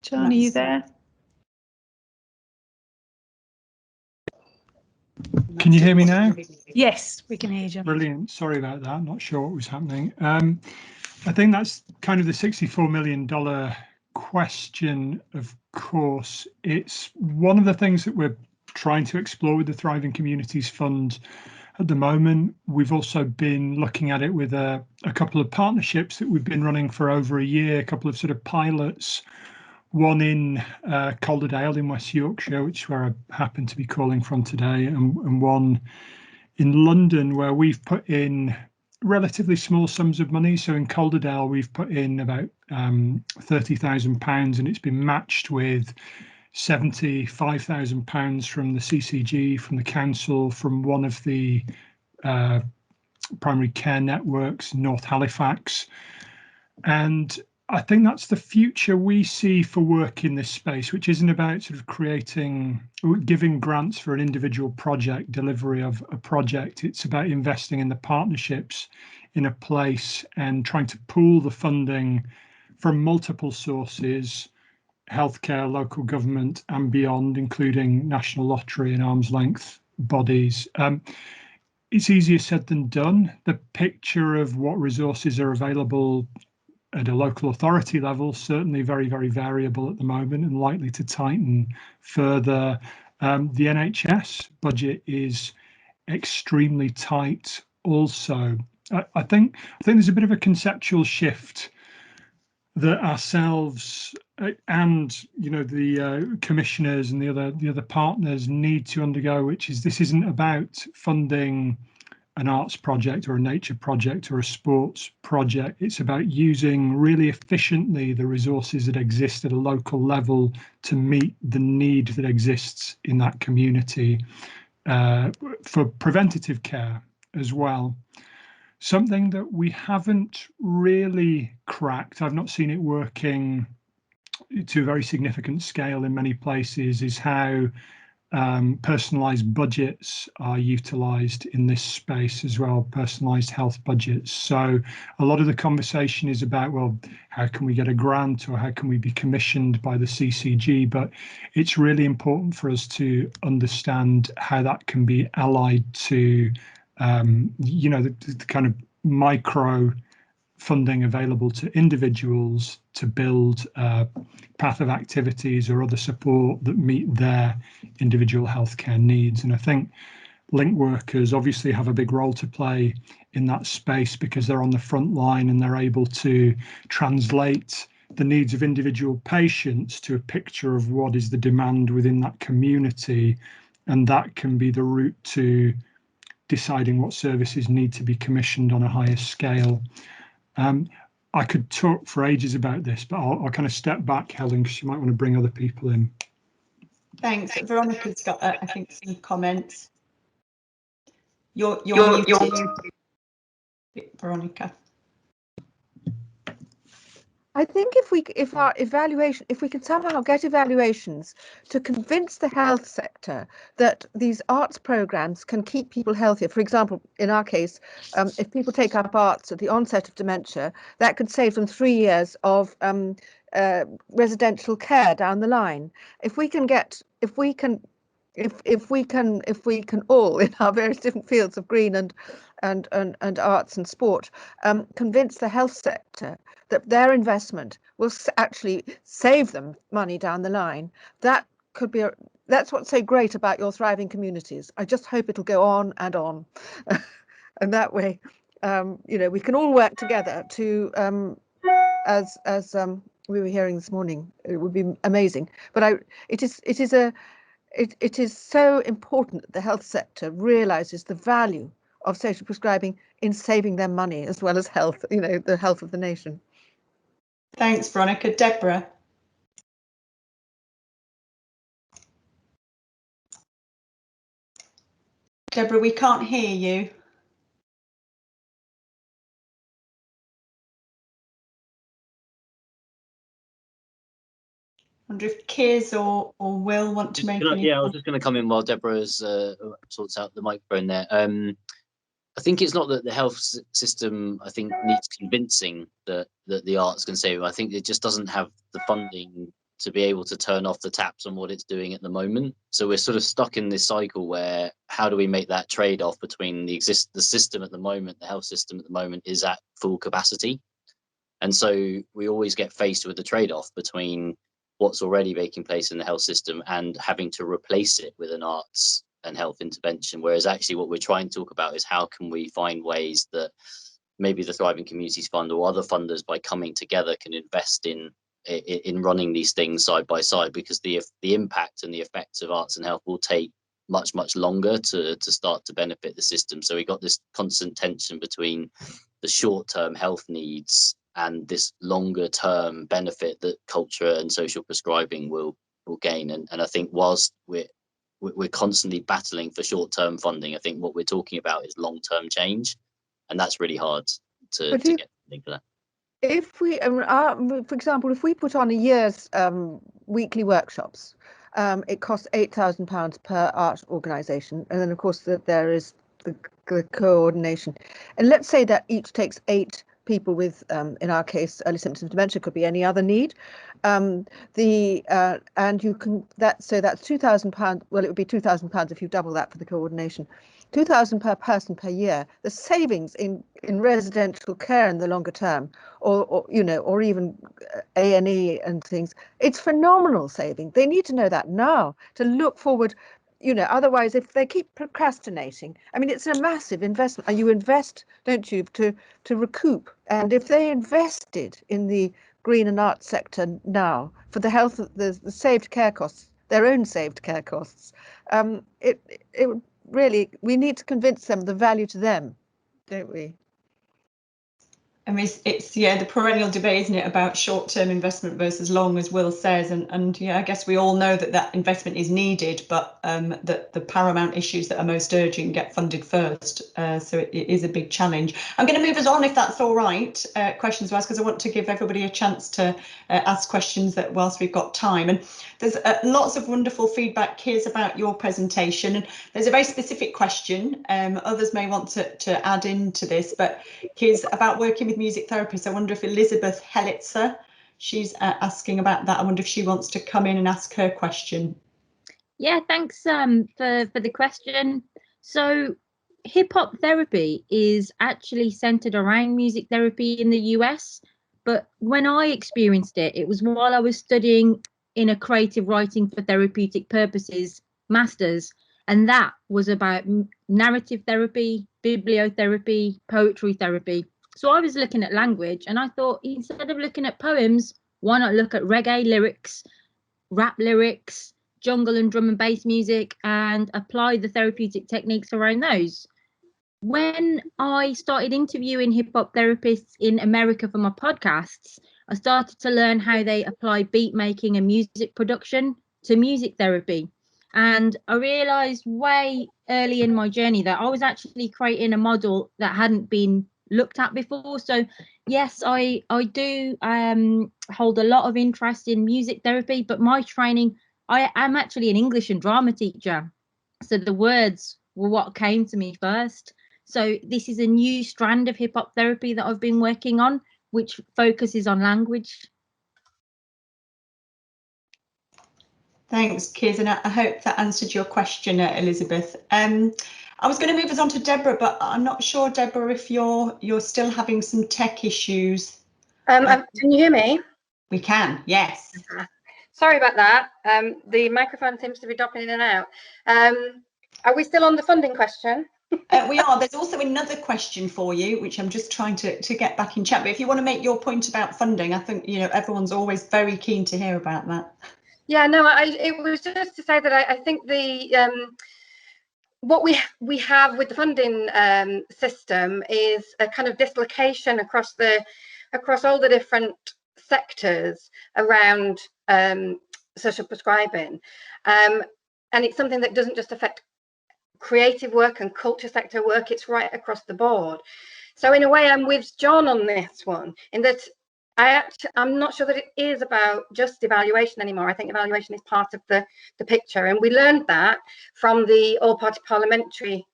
John, are you there? Can you hear me now? Yes, we can hear you, John. Brilliant. Sorry about that. Not sure what was happening. I think that's kind of the $64 million question, of course. It's one of the things that we're trying to explore with the Thriving Communities Fund at the moment. We've also been looking at it with a couple of partnerships that we've been running for over a year, a couple of sort of pilots, one in Calderdale in West Yorkshire, which is where I happen to be calling from today, and one in London where we've put in relatively small sums of money. So in Calderdale, we've put in about £30,000 and it's been matched with £75,000 from the CCG, from the council, from one of the primary care networks, North Halifax. And I think that's the future we see for work in this space, which isn't about sort of giving grants for an individual project, delivery of a project. It's about investing in the partnerships in a place and trying to pool the funding from multiple sources, healthcare, local government and beyond, including national lottery and arm's length bodies. It's easier said than done. The picture of what resources are available at a local authority level, certainly very, very variable at the moment and likely to tighten further. The NHS budget is extremely tight also. I think there's a bit of a conceptual shift that ourselves and the commissioners and the other partners need to undergo, which is this isn't about funding an arts project or a nature project or a sports project. It's about using really efficiently the resources that exist at a local level to meet the need that exists in that community for preventative care as well. Something that we haven't really cracked, I've not seen it working to a very significant scale in many places, is how personalised budgets are utilised in this space as well, personalised health budgets. So a lot of the conversation is about, well, how can we get a grant or how can we be commissioned by the CCG? But it's really important for us to understand how that can be allied to the kind of micro funding available to individuals to build a path of activities or other support that meet their individual healthcare needs. And I think link workers obviously have a big role to play in that space because they're on the front line and they're able to translate the needs of individual patients to a picture of what is the demand within that community. And that can be the route to deciding what services need to be commissioned on a higher scale. I could talk for ages about this, but I'll kind of step back, Helen, because you might want to bring other people in. Thanks. Veronica's got, I think, some comments. You're muted, Veronica. I think if we can somehow get evaluations to convince the health sector that these arts programs can keep people healthier. For example, in our case, if people take up arts at the onset of dementia, that could save them 3 years of residential care down the line. If we can all in our various different fields of green and arts and sport convince the health sector that their investment will actually save them money down the line, that could be that's what's so great about your thriving communities. I just hope it'll go on and on. And that way we can all work together to as we were hearing this morning. It would be amazing. But it is so important that the health sector realizes the value of social prescribing in saving them money as well as health, the health of the nation. Thanks, Veronica. Deborah. Deborah, we can't hear you. I wonder if Kiz or Will want to make any. Yeah, I was just going to come in while Deborah's sorts out the microphone there. I think it's not that the health system, I think, needs convincing that the arts can save. I think it just doesn't have the funding to be able to turn off the taps on what it's doing at the moment. So we're sort of stuck in this cycle where how do we make that trade-off between the system at the moment, the health system at the moment is at full capacity. And so we always get faced with the trade-off between what's already taking place in the health system and having to replace it with an arts and health intervention, whereas actually what we're trying to talk about is how can we find ways that maybe the Thriving Communities Fund or other funders by coming together can invest in running these things side by side, because the impact and the effects of arts and health will take much longer to start to benefit the system. So we got this constant tension between the short-term health needs and this longer term benefit that culture and social prescribing will gain. And I think whilst we're constantly battling for short-term funding, I think what we're talking about is long-term change. and that's really hard to But get funding for that. If we, for example, if we put on a year's weekly workshops, it costs £8,000 per art organisation, and then of course there is the coordination. And let's say that each takes 8 people with, in our case, early symptoms of dementia, could be any other need. And you can that's £2,000. Well, it would be £2,000 if you double that for the coordination. 2,000 per person per year. The savings in residential care in the longer term, or even A&E and things. It's phenomenal saving. They need to know that now to look forward. Otherwise, if they keep procrastinating, I mean, it's a massive investment, and you invest, don't you, to recoup. And if they invested in the green and arts sector now for the health, the saved care costs, their own saved care costs, it would really, we need to convince them the value to them, don't we? I mean, it's the perennial debate, isn't it, about short-term investment versus long, as Will says, and I guess we all know that investment is needed, but that the paramount issues that are most urgent get funded first. So it is a big challenge. I'm going to move us on, if that's all right, questions to ask, because I want to give everybody a chance to ask questions that whilst we've got time. And there's lots of wonderful feedback, Kiz, about your presentation, and there's a very specific question. Others may want to add into this, but Kiz, about working with music therapists. I wonder if Elizabeth Hellitzer, she's asking about that. I wonder if she wants to come in and ask her question. Yeah, thanks for the question. So hip hop therapy is actually centered around music therapy in the US, but when I experienced it, it was while I was studying in a creative writing for therapeutic purposes master's, and that was about narrative therapy, bibliotherapy, poetry therapy. So I was looking at language, and I thought, instead of looking at poems, why not look at reggae lyrics, rap lyrics, jungle and drum and bass music, and apply the therapeutic techniques around those? When I started interviewing hip hop therapists in America for my podcasts, I started to learn how they apply beat making and music production to music therapy. And I realized way early in my journey that I was actually creating a model that hadn't been looked at before. So yes, I do hold a lot of interest in music therapy, but my training, I'm actually an English and drama teacher, so the words were what came to me first. So this is a new strand of hip hop therapy that I've been working on, which focuses on language. Thanks, Kiz, and I hope that answered your question, Elizabeth. I was going to move us on to Deborah, but I'm not sure, Deborah, if you're still having some tech issues. Can you hear me? We can, yes. Sorry about that. The microphone seems to be dropping in and out. Are we still on the funding question? We are. There's also another question for you, which I'm just trying to get back in chat. But if you want to make your point about funding, I think everyone's always very keen to hear about that. Yeah, no, it was just to say that I think the what we have with the funding system is a kind of dislocation across all the different sectors around social prescribing, and it's something that doesn't just affect creative work and culture sector work, it's right across the board. So in a way, I'm with John on this one, in that I'm not sure that it is about just evaluation anymore. I think evaluation is part of the picture, and we learned that from the all-party parliamentary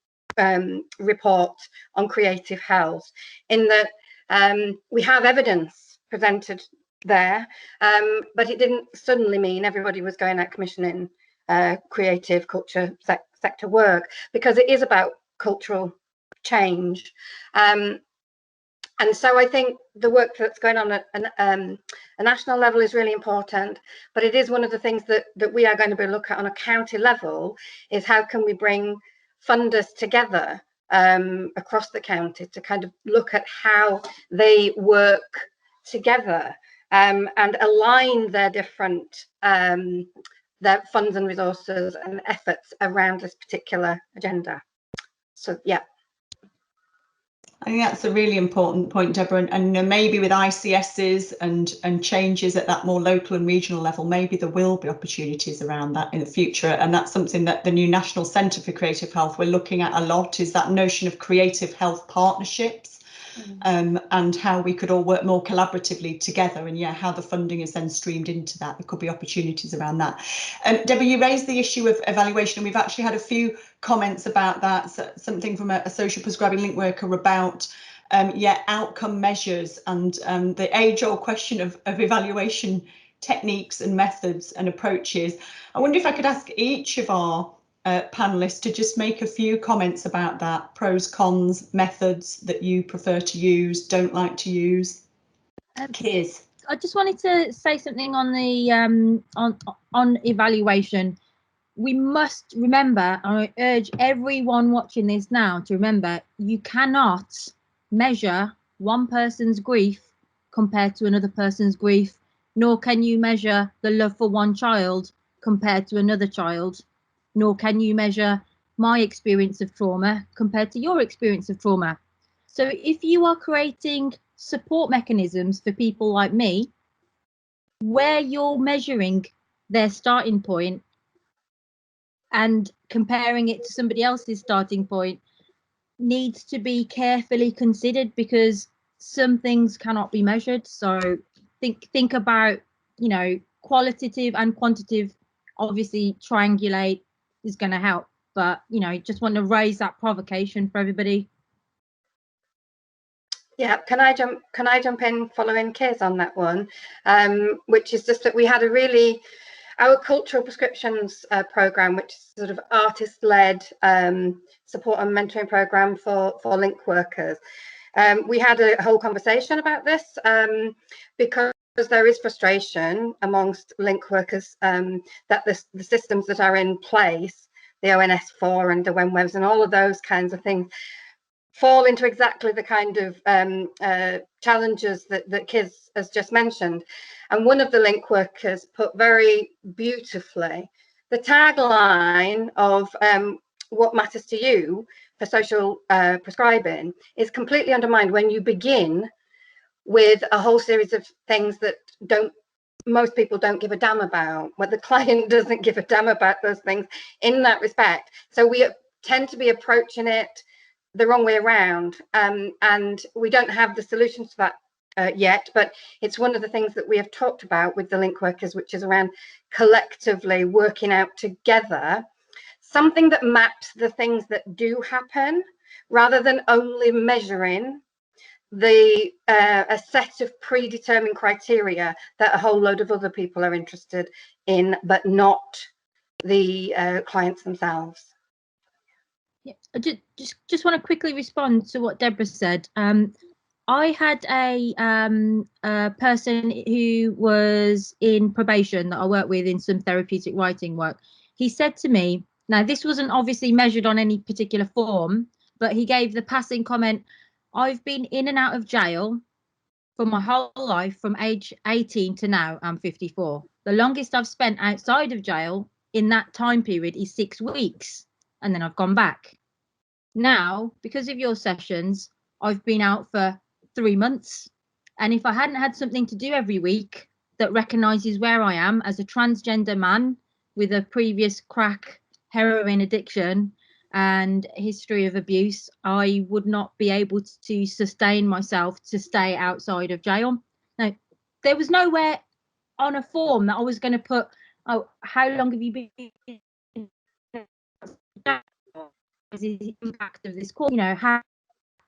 report on creative health, in that we have evidence presented there, but it didn't suddenly mean everybody was going out commissioning creative culture sector work, because it is about cultural change. And so I think the work that's going on at a national level is really important, but it is one of the things that we are going to be looking at on a county level, is how can we bring funders together across the county to kind of look at how they work together and align their different their funds and resources and efforts around this particular agenda. So yeah. I think that's a really important point, Deborah, and you know, maybe with ICSs and changes at that more local and regional level, maybe there will be opportunities around that in the future. And that's something that the new National Centre for Creative Health we're looking at a lot, is that notion of creative health partnerships. And how we could all work more collaboratively together, and yeah, how the funding is then streamed into that. There could be opportunities around that. Deborah, you raised the issue of evaluation, and we've actually had a few comments about that. So, something from a social prescribing link worker about outcome measures and the age-old question of evaluation techniques and methods and approaches. I wonder if I could ask each of our panelists to just make a few comments about that, pros, cons, methods that you prefer to use, don't like to use. Kiz. I just wanted to say something on the on evaluation. We must remember, I urge everyone watching this now to remember, you cannot measure one person's grief compared to another person's grief, nor can you measure the love for one child compared to another child, nor can you measure my experience of trauma compared to your experience of trauma. So if you are creating support mechanisms for people like me, where you're measuring their starting point and comparing it to somebody else's starting point needs to be carefully considered, because some things cannot be measured. So think about, you know, qualitative and quantitative. Obviously triangulate is going to help, but you know, just want to raise that provocation for everybody. Yeah, can I jump in following Kiz on that one, which is just that we had our cultural prescriptions program, which is sort of artist-led support and mentoring program for link workers. We had a whole conversation about this because there is frustration amongst link workers that the systems that are in place, the ONS4 and the WENWEBs and all of those kinds of things, fall into exactly the kind of challenges that Kiz has just mentioned. And one of the link workers put very beautifully, the tagline of what matters to you for social prescribing is completely undermined when you begin with a whole series of things that most people don't give a damn about, what the client doesn't give a damn about those things in that respect. So we tend to be approaching it the wrong way around, and we don't have the solutions to that yet, but it's one of the things that we have talked about with the link workers, which is around collectively working out together something that maps the things that do happen, rather than only measuring a set of predetermined criteria that a whole load of other people are interested in, but not the clients themselves. Yeah, I just want to quickly respond to what Deborah said. I had a person who was in probation that I worked with in some therapeutic writing work. He said to me, now this wasn't obviously measured on any particular form, but he gave the passing comment, I've been in and out of jail for my whole life from age 18 to now I'm 54. The longest I've spent outside of jail in that time period is 6 weeks. And then I've gone back. Now, because of your sessions, I've been out for 3 months. And if I hadn't had something to do every week that recognises where I am as a transgender man with a previous crack heroin addiction and history of abuse, I would not be able to sustain myself to stay outside of jail. Now, there was nowhere on a form that I was going to put, oh, how long have you been the impact of this course, you know, how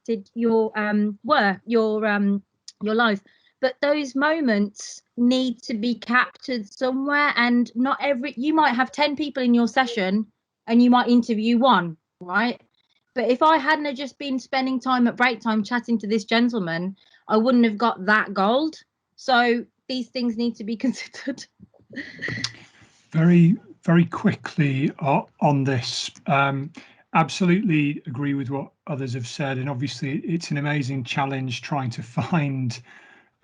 did your work, your life, but those moments need to be captured somewhere. And not you might have 10 people in your session and you might interview one, right? But if I hadn't just been spending time at break time chatting to this gentleman, I wouldn't have got that gold. So these things need to be considered. Very, very quickly on this. Absolutely agree with what others have said, and obviously it's an amazing challenge trying to find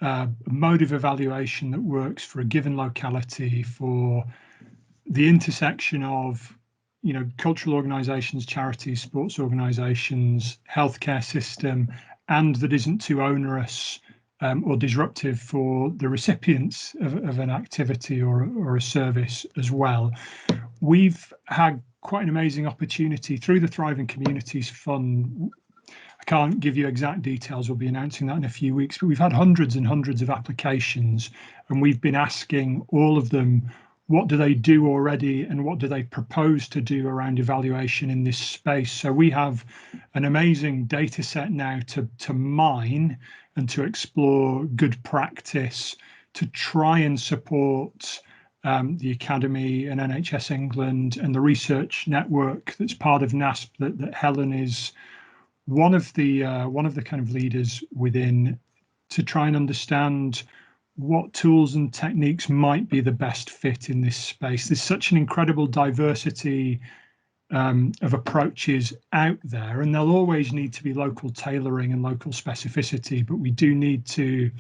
a mode of evaluation that works for a given locality, for the intersection of, you know, cultural organisations, charities, sports organisations, healthcare system, and that isn't too onerous or disruptive for the recipients of an activity or a service as well. We've had quite an amazing opportunity through the Thriving Communities Fund. I can't give you exact details, we'll be announcing that in a few weeks, but we've had hundreds and hundreds of applications, and we've been asking all of them, what do they do already and what do they propose to do around evaluation in this space? So we have an amazing data set now to mine and to explore good practice to try and support the Academy and NHS England and the research network that's part of NASP that Helen is one of the kind of leaders within, to try and understand what tools and techniques might be the best fit in this space. There's such an incredible diversity of approaches out there, and there'll always need to be local tailoring and local specificity, but we do need to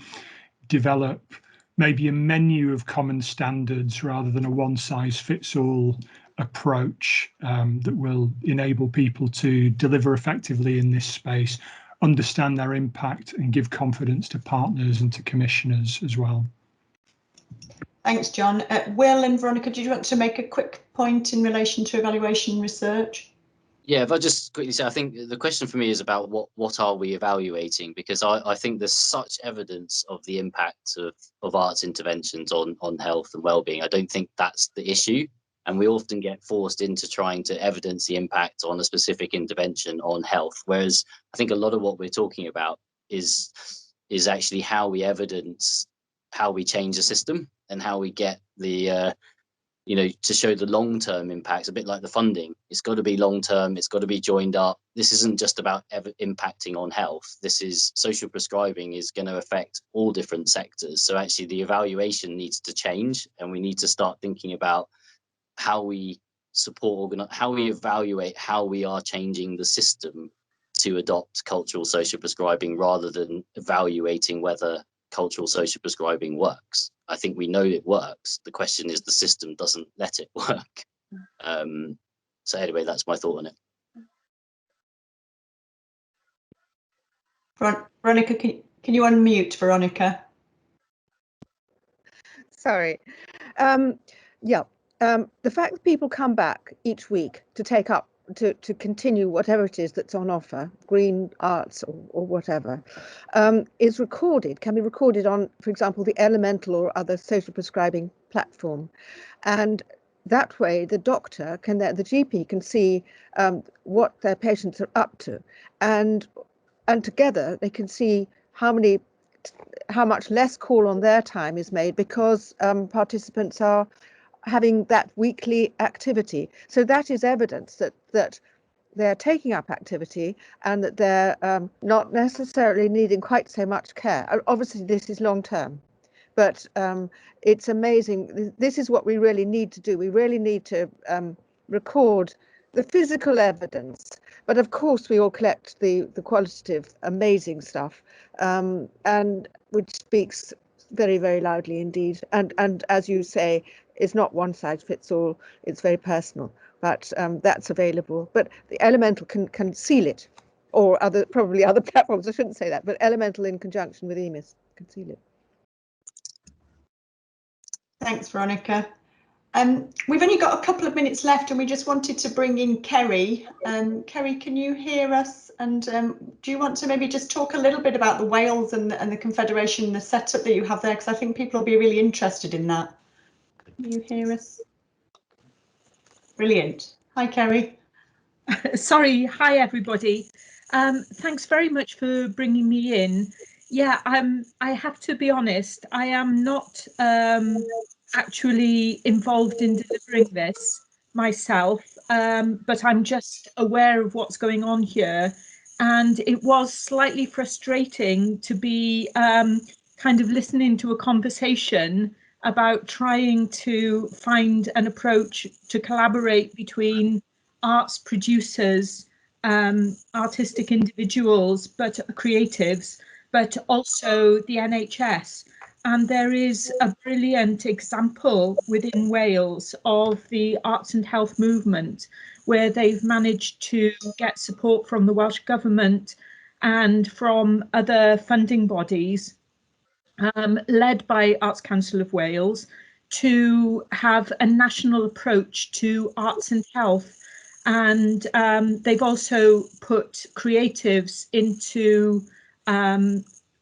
develop maybe a menu of common standards rather than a one-size-fits-all approach that will enable people to deliver effectively in this space, understand their impact, and give confidence to partners and to commissioners as well. Thanks, John. Will and Veronica, do you want to make a quick point in relation to evaluation research? Yeah, if I just quickly say, I think the question for me is about what are we evaluating, because I think there's such evidence of the impact of arts interventions on health and wellbeing. I don't think that's the issue, and we often get forced into trying to evidence the impact on a specific intervention on health, whereas I think a lot of what we're talking about is actually how we evidence how we change the system and how we get the to show the long-term impacts, a bit like the funding. It's got to be long-term, it's got to be joined up. This isn't just about impacting on health. This is social prescribing is going to affect all different sectors. So actually the evaluation needs to change, and we need to start thinking about how we support, how we evaluate how we are changing the system to adopt cultural social prescribing, rather than evaluating whether cultural social prescribing works. I think we know it works. The question is the system doesn't let it work. So anyway, that's my thought on it. Veronica, can you unmute, Veronica? Sorry. The fact that people come back each week to take up, to continue whatever it is that's on offer, green arts or whatever, is recorded, can be recorded on, for example, the Elemental or other social prescribing platform. And that way the doctor can, the GP can see what their patients are up to. And together they can see how much less call on their time is made because participants are having that weekly activity. So that is evidence that they're taking up activity and that they're not necessarily needing quite so much care. Obviously this is long term, but it's amazing. This is what we really need to do. We really need to record the physical evidence, but of course we all collect the qualitative amazing stuff, and which speaks very, very loudly indeed. And as you say, it's not one size fits all, it's very personal, but that's available. But the Elemental can seal it, or probably other platforms, I shouldn't say that, but Elemental in conjunction with EMIS can seal it. Thanks, Veronica. We've only got a couple of minutes left, and we just wanted to bring in Kerry. Kerry, can you hear us? And do you want to maybe just talk a little bit about the Wales and the Confederation, the setup that you have there? Because I think people will be really interested in that. Can you hear us? Brilliant. Hi, Kerry. Sorry. Hi, everybody. Thanks very much for bringing me in. Yeah, I have to be honest, I am not actually involved in delivering this myself, but I'm just aware of what's going on here. And it was slightly frustrating to be kind of listening to a conversation about trying to find an approach to collaborate between arts producers, artistic individuals, but creatives, but also the NHS. And there is a brilliant example within Wales of the arts and health movement, where they've managed to get support from the Welsh Government and from other funding bodies, led by Arts Council of Wales, to have a national approach to arts and health. And they've also put creatives into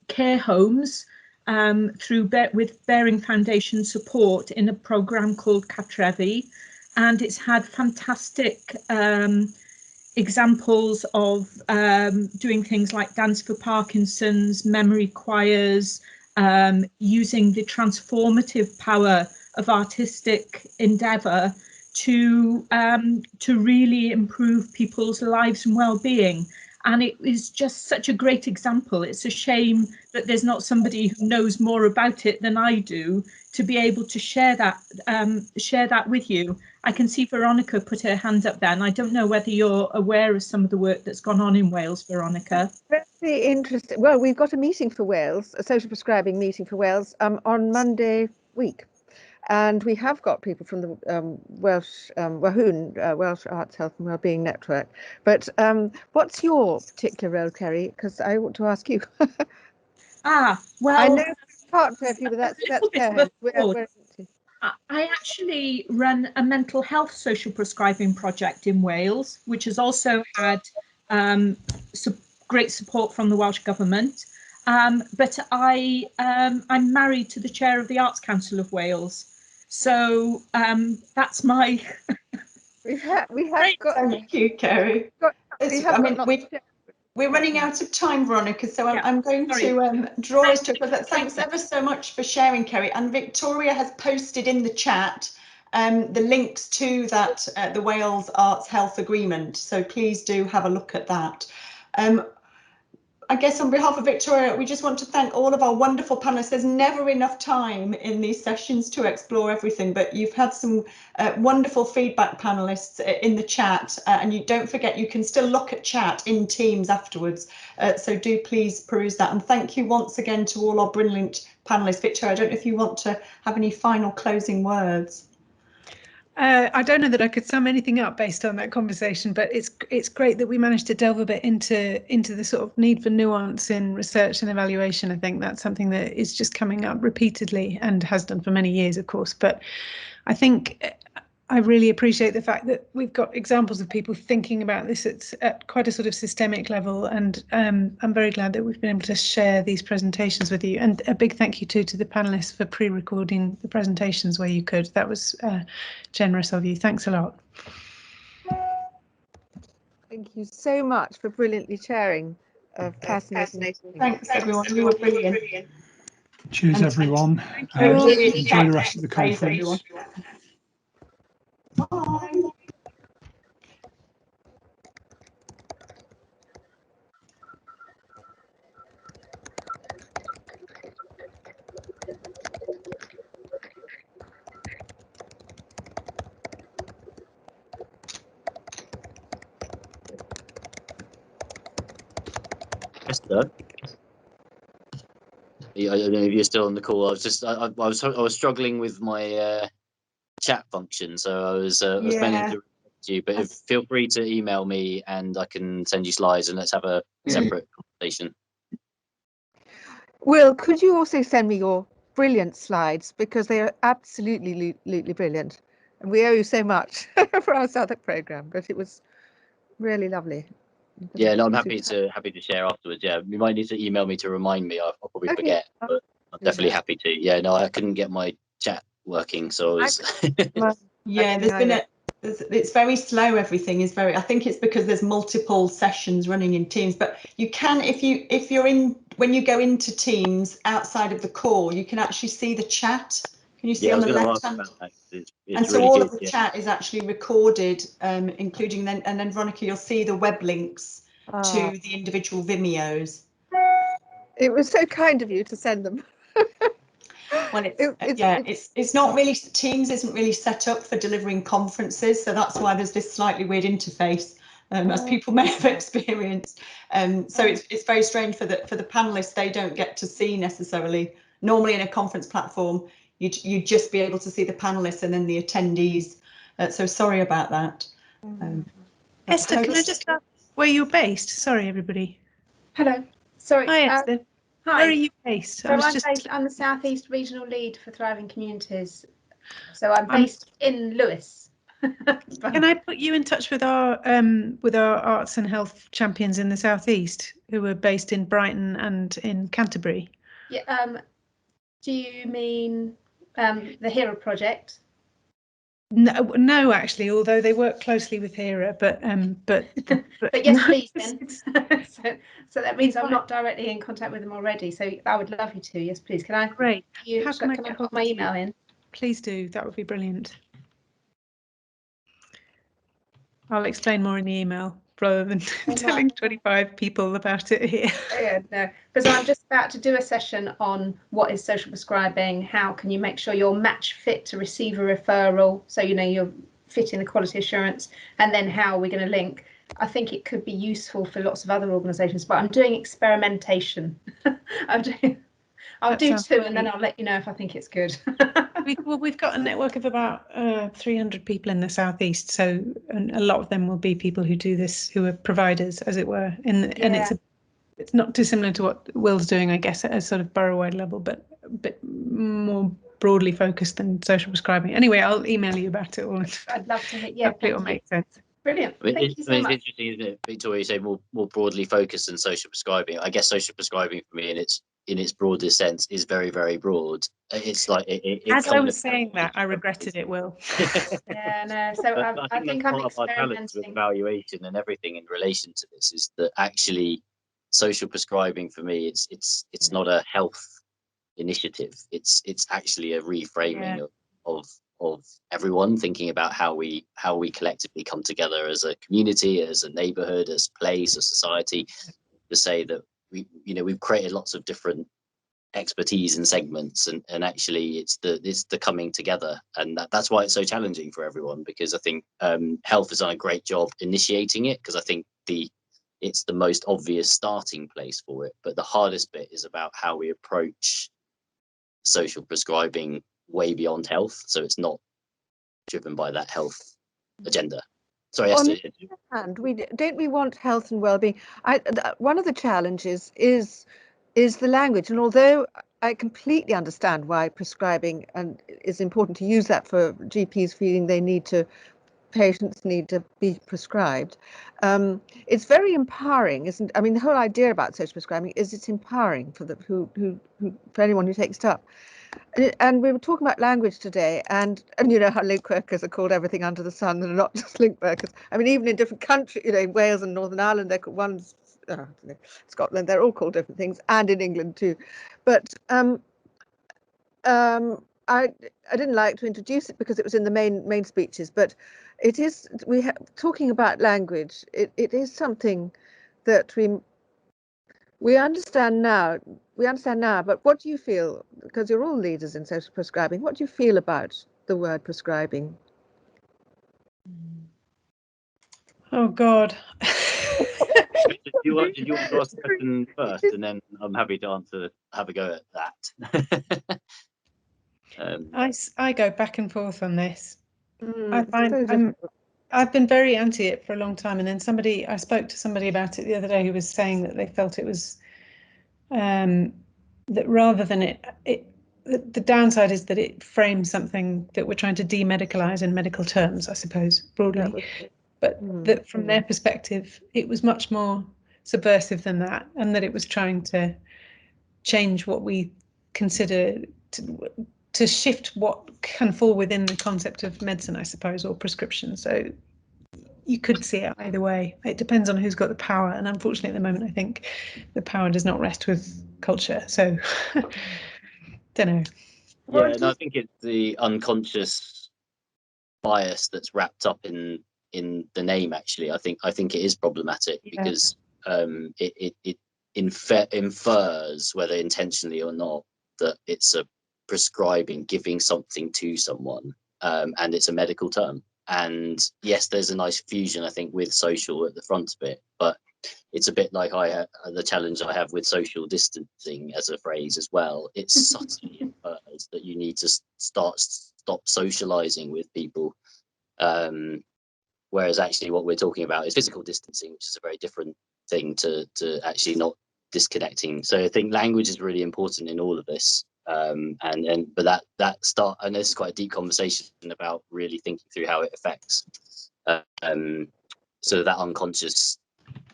care homes with Bearing Foundation support in a programme called Cartrefi, and it's had fantastic examples of doing things like Dance for Parkinson's, memory choirs, using the transformative power of artistic endeavour to really improve people's lives and well-being. And it is just such a great example. It's a shame that there's not somebody who knows more about it than I do to be able to share that with you. I can see Veronica put her hand up there, and I don't know whether you're aware of some of the work that's gone on in Wales, Veronica. Very interesting. Well, we've got a meeting for Wales, a social prescribing meeting for Wales on Monday week. And we have got people from the Welsh Arts, Health and Wellbeing Network. But what's your particular role, Kerry? Because I want to ask you. Well, I know part of you, but that's I actually run a mental health social prescribing project in Wales, which has also had great support from the Welsh Government. But I'm married to the chair of the Arts Council of Wales. So that's my. we have got. Thank you, Kerry. We're running out of time, Veronica, so I'm going to draw us to a close. Thanks ever so much for sharing, Kerry. And Victoria has posted in the chat the links to that the Wales Arts Health Agreement. So please do have a look at that. I guess on behalf of Victoria, we just want to thank all of our wonderful panelists. There's never enough time in these sessions to explore everything, but you've had some wonderful feedback, panelists, in the chat. And you don't forget, you can still look at chat in Teams afterwards. So do please peruse that. And thank you once again to all our brilliant panelists. Victoria, I don't know if you want to have any final closing words. I don't know that I could sum anything up based on that conversation, but it's great that we managed to delve a bit into the sort of need for nuance in research and evaluation. I think that's something that is just coming up repeatedly and has done for many years, of course. But I think I really appreciate the fact that we've got examples of people thinking about this at quite a sort of systemic level, and I'm very glad that we've been able to share these presentations with you. And a big thank you to the panelists for pre-recording the presentations where you could. That was generous of you. Thanks a lot. Thank you so much for brilliantly sharing of fascinating. Thanks, everyone. You were brilliant. Cheers, everyone. Enjoy the rest of the conference. Bye. Esther, I don't know if you're still on the call. I was struggling with my chat function, so I was planning to you. But feel free to email me, and I can send you slides, and let's have a separate conversation. Will, could you also send me your brilliant slides, because they are absolutely brilliant, and we owe you so much for our Southwark programme. But it was really lovely. Yeah, no, I'm happy to share afterwards. Yeah, you might need to email me to remind me. I'll probably forget, but I'm definitely happy to. Yeah, no, I couldn't get my chat working, so I was. Yeah, it's very slow. Everything is very. I think it's because there's multiple sessions running in Teams. But you can, when you go into Teams outside of the call, you can actually see the chat. Can you see on the left hand? And so all of the chat is actually recorded, including and then Veronica, you'll see the web links to the individual Vimeos. It was so kind of you to send them. Well, it's not really, Teams isn't really set up for delivering conferences, so that's why there's this slightly weird interface, as people may have experienced. So it's very strange for the panelists. They don't get to see necessarily. Normally in a conference platform, you'd just be able to see the panelists and then the attendees. So sorry about that. Esther, can I just ask where you're based? Sorry, everybody. Hello. Sorry. Hi, Esther. Hi. Where are you based? So I'm the South East Regional Lead for Thriving Communities. So I'm based in Lewes. Can I put you in touch with our arts and health champions in the South East who are based in Brighton and in Canterbury? Yeah. Do you mean the HERA project? No, actually, although they work closely with HERA, but yes, please then. so that means I'm not directly in contact with them already. So I would love you to. Yes, please. Can I? Great. Can I put my email in? Please do. That would be brilliant. I'll explain more in the email rather than telling 25 people about it here. Yeah, no, because I'm just about to do a session on what is social prescribing, how can you make sure you're match fit to receive a referral, so you know you're fit in the quality assurance, and then how we're going to link. I think it could be useful for lots of other organisations, but I'm doing experimentation. I'll do two, and then I'll let you know if I think it's good. We've got a network of about 300 people in the southeast, so and a lot of them will be people who do this, who are providers, as it were. And it's not too similar to what Will's doing, I guess, at a sort of borough-wide level, but a bit more broadly focused than social prescribing. Anyway, I'll email you about it all. I'd love to. Yeah, hopefully it'll make sense. Brilliant. Thank you so much. It's interesting, isn't it, Victoria? You say more broadly focused than social prescribing. I guess social prescribing for me, in its broadest sense, is very, very broad. It's like as I was saying that, I regretted it, Will. Yeah, no. So I think I'm part of our challenge with evaluation and everything in relation to this is that actually social prescribing for me, it's not a health initiative. It's actually a reframing of everyone thinking about how we collectively come together as a community, as a neighborhood, as a place, as society, to say that we've created lots of different expertise and segments, and actually it's the coming together, and that's why it's so challenging for everyone, because I think health has done a great job initiating it, because I think it's the most obvious starting place for it, but the hardest bit is about how we approach social prescribing way beyond health, so it's not driven by that health agenda. Sorry, Esther. And we want health and well-being. One of the challenges is the language, and although I completely understand why prescribing and it's important to use that for GPs feeling patients need to be prescribed, it's very empowering, isn't? I mean, the whole idea about social prescribing is it's empowering for for anyone who takes it up. And we were talking about language today, and you know how link workers are called everything under the sun, and not just link workers. I mean, even in different countries, in Wales and Northern Ireland, they're called one's Scotland, they're all called different things, and in England too. But I didn't like to introduce it because it was in the main speeches, but it is talking about language. It is something that we understand now. But what do you feel? Because you're all leaders in social prescribing. What do you feel about the word prescribing? Oh God. Did you want to ask the question first, and then I'm happy to have a go at that. I go back and forth on this. I've been very anti it for a long time, and then I spoke to somebody about it the other day who was saying that they felt it was that rather than the downside is that it frames something that we're trying to demedicalize in medical terms, I suppose, broadly. But that from their perspective, it was much more subversive than that, and that it was trying to change what we consider to shift what can fall within the concept of medicine, I suppose, or prescription. So you could see it either way. It depends on who's got the power, and unfortunately at the moment I think the power does not rest with culture, so don't know. Yeah, no, I think it's the unconscious bias that's wrapped up in the name. Actually, I think it is problematic because it infers, whether intentionally or not, that it's a prescribing, giving something to someone, and it's a medical term. And yes, there's a nice fusion, I think, with social at the front of it, but it's a bit like the challenge I have with social distancing as a phrase as well. It's subtly infers that you need to stop socializing with people, whereas actually what we're talking about is physical distancing, which is a very different thing to actually not disconnecting. So I think language is really important in all of this. But that start, and this is quite a deep conversation about really thinking through how it affects so that unconscious,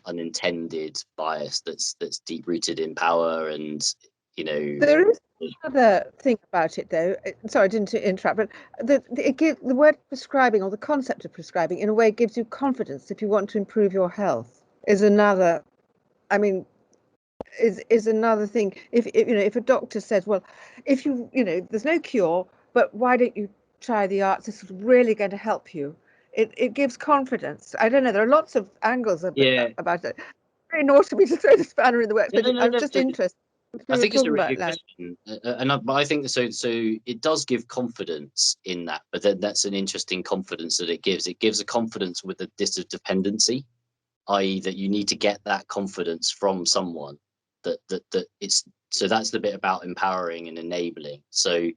unintended bias that's deep rooted in power. And there is another thing about it, though. Sorry, I didn't interrupt, but the word prescribing, or the concept of prescribing, in a way gives you confidence if you want to improve your health. Is another, I mean, is another thing. If if a doctor says, well, if there's no cure, but why don't you try the arts? This is really going to help you. It gives confidence. I don't know. There are lots of angles about it. Very naughty of me to throw the spanner in the works, but I'm just interested. I think it's a really good question, but I think so. It does give confidence in that, but then that's an interesting confidence that it gives. It gives a confidence with a dependency, i.e., that you need to get that confidence from someone. That it's so that's the bit about empowering and enabling. So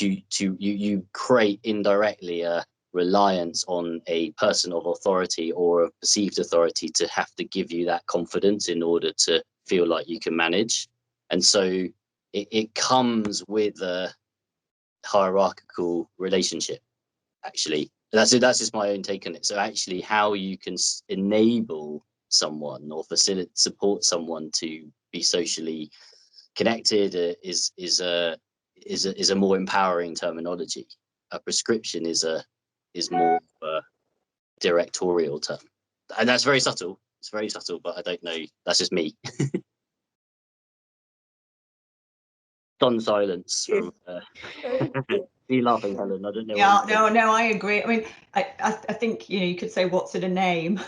you create indirectly a reliance on a person of authority or a perceived authority to have to give you that confidence in order to feel like you can manage. And so it comes with a hierarchical relationship, actually. That's just my own take on it. So actually how you can enable someone or support someone to be socially connected is a more empowering terminology. A prescription is more of a directorial term, and that's very subtle. It's very subtle, but I don't know. That's just me. Stunned silence from you laughing, Helen. I don't know. Yeah, no, I agree. I mean, I think you could say what's in a name.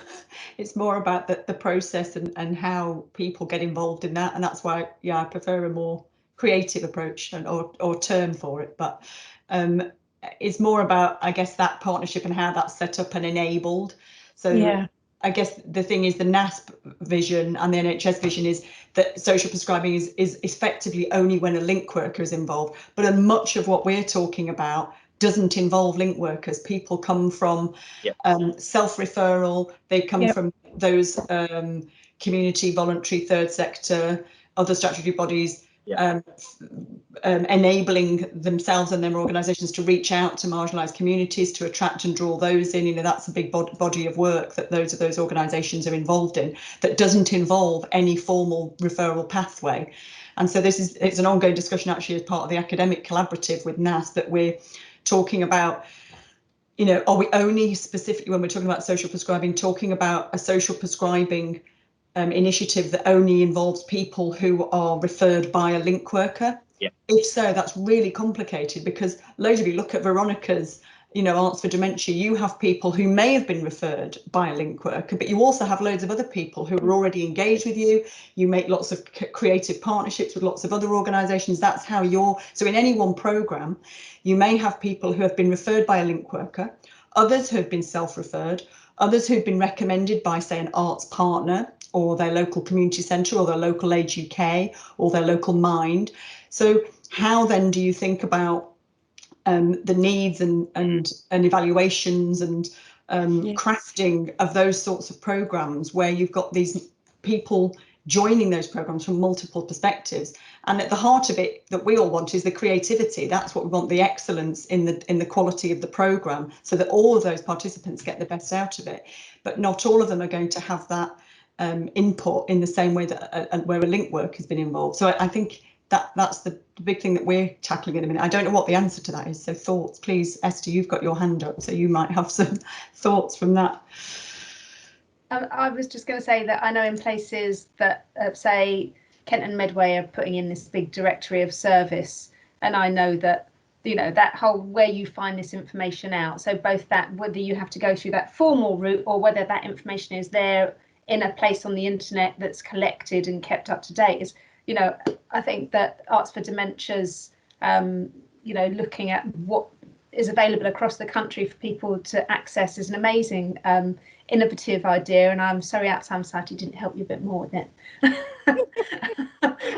It's more about the process and how people get involved in that, and that's why I prefer a more creative approach or term for it. But it's more about, I guess, that partnership and how that's set up and enabled. So I guess the thing is, the NASP vision and the NHS vision is that social prescribing is effectively only when a link worker is involved. But much of what we're talking about doesn't involve link workers. People come from self-referral. They come from those community, voluntary, third sector, other statutory bodies. Enabling themselves and their organisations to reach out to marginalised communities, to attract and draw those in. That's a big body of work that those organisations are involved in, that doesn't involve any formal referral pathway. And so it's an ongoing discussion, actually, as part of the academic collaborative with NAS, that we're talking about, are we only specifically, when we're talking about social prescribing, talking about a social prescribing initiative that only involves people who are referred by a link worker? If so, that's really complicated, because loads of you look at Veronica's Arts for Dementia, you have people who may have been referred by a link worker, but you also have loads of other people who are already engaged with you. You make lots of creative partnerships with lots of other organisations. That's how so in any one programme, you may have people who have been referred by a link worker, others who have been self-referred, others who've been recommended by, say, an arts partner or their local community centre or their local Age UK or their local Mind. So how then do you think about the needs and evaluations and crafting of those sorts of programmes, where you've got these people joining those programmes from multiple perspectives? And at the heart of it, that we all want, is the creativity. That's what we want, the excellence in the quality of the programme, so that all of those participants get the best out of it. But not all of them are going to have that input in the same way that where a link work has been involved. So I think that's the big thing that we're tackling in a minute. I don't know what the answer to that is, so thoughts, please. Esther, you've got your hand up, so you might have some thoughts from that. I was just going to say that I know in places that say Kent and Medway are putting in this big directory of service, and I know that that whole where you find this information out, so both that, whether you have to go through that formal route or whether that information is there in a place on the internet that's collected and kept up to date, is I think that Arts for Dementia's looking at what is available across the country for people to access is an amazing innovative idea, and I'm sorry Alzheimer's Society didn't help you a bit more with it.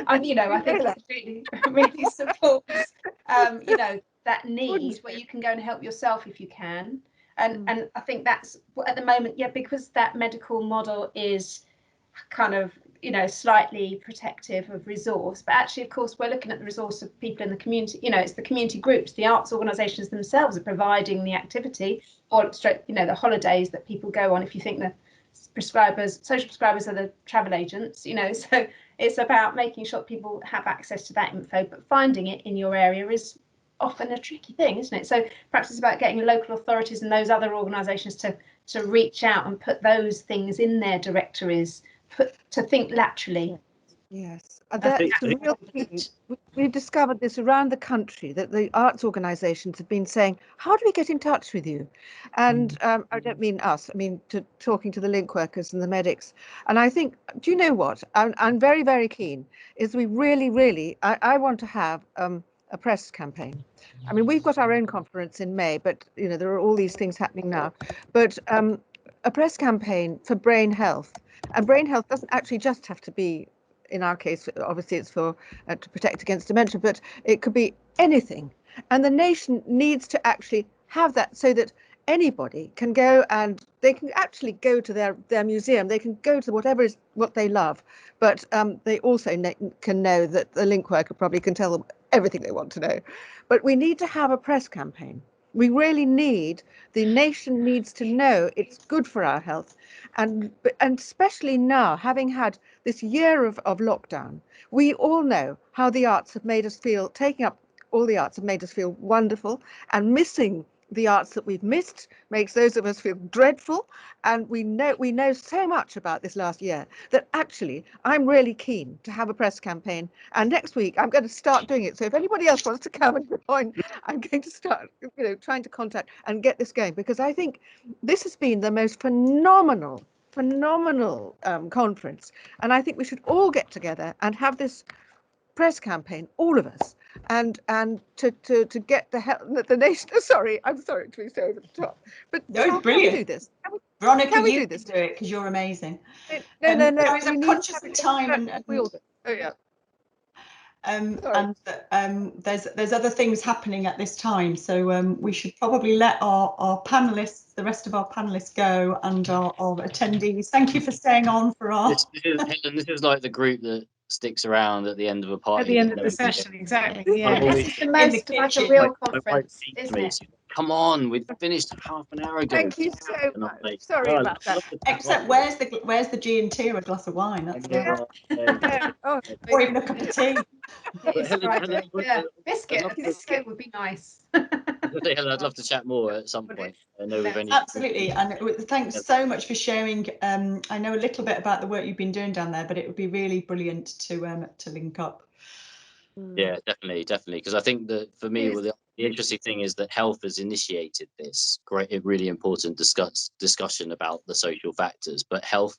I think it really supports that need where you can go and help yourself if you can, and I think that's at the moment, because that medical model is kind of you know, slightly protective of resource, but actually, of course, we're looking at the resource of people in the community. You know, it's the community groups, the arts organisations themselves are providing the activity, or you know, the holidays that people go on. If you think the prescribers, social prescribers are the travel agents, you know, so it's about making sure people have access to that info, but finding it in your area is often a tricky thing, isn't it? So perhaps it's about getting local authorities and those other organisations to reach out and put those things in their directories, to think laterally. Yes, that's the real key. We've discovered this around the country, that the arts organisations have been saying, how do we get in touch with you? And I don't mean us, I mean talking to the link workers and the medics. And I think, do you know what? I'm very, very keen, is we really, I want to have a press campaign. I mean, we've got our own conference in May, but you know, there are all these things happening now. But a press campaign for brain health. And brain health doesn't actually just have to be, in our case, obviously it's for to protect against dementia, but it could be anything. And the nation needs to actually have that, so that anybody can go and they can actually go to their museum, they can go to whatever is what they love, but they also can know that the link worker probably can tell them everything they want to know. But we need to have a press campaign. We really need, the nation needs to know it's good for our health. And especially now, having had this year of lockdown, we all know how the arts have made us feel, taking up all the arts have made us feel wonderful, and missing the arts that we've missed makes those of us feel dreadful. And we know so much about this last year that actually I'm really keen to have a press campaign. And next week I'm going to start doing it. So if anybody else wants to come and join, I'm going to start, you know, trying to contact and get this going, because I think this has been the most phenomenal conference. And I think we should all get together and have this press campaign, all of us, and to get the nation. I'm sorry to be so over the top, but no, brilliant. Can we do this? Veronica, can we you do this? Do it, because you're amazing. No. Guys, I'm conscious of time, and oh yeah. There's other things happening at this time, so we should probably let our panelists, the rest of our panelists, go, and our attendees. Thank you for staying on for our. This is like the group that sticks around at the end of a party. At the end of the session, exactly. Yeah. This is the most like a real conference, isn't it? Come on, we've finished half an hour ago. Thank you so much. Sorry about that. Except where's the G&T or a glass of wine? That's or even a cup of tea. Biscuit would be nice. I'd love to chat more at some point. I know we've only absolutely, and thanks so much for sharing. I know a little bit about the work you've been doing down there, but it would be really brilliant to link up. Yeah, definitely, because I think that for me, the interesting thing is that health has initiated this really important discussion about the social factors, but health,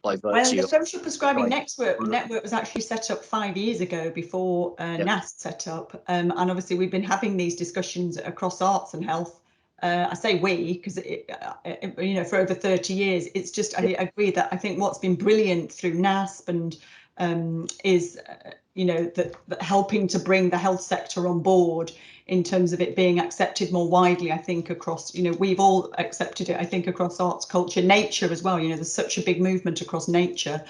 by virtue well, the social prescribing network was actually set up 5 years ago, before NHS set up, and obviously we've been having these discussions across arts and health. I say we because you know, for over 30 years. It's just, I agree that I think what's been brilliant through NASP and is you know, that helping to bring the health sector on board in terms of it being accepted more widely. I think across, you know, we've all accepted it, I think, across arts, culture, nature as well. You know, there's such a big movement across nature.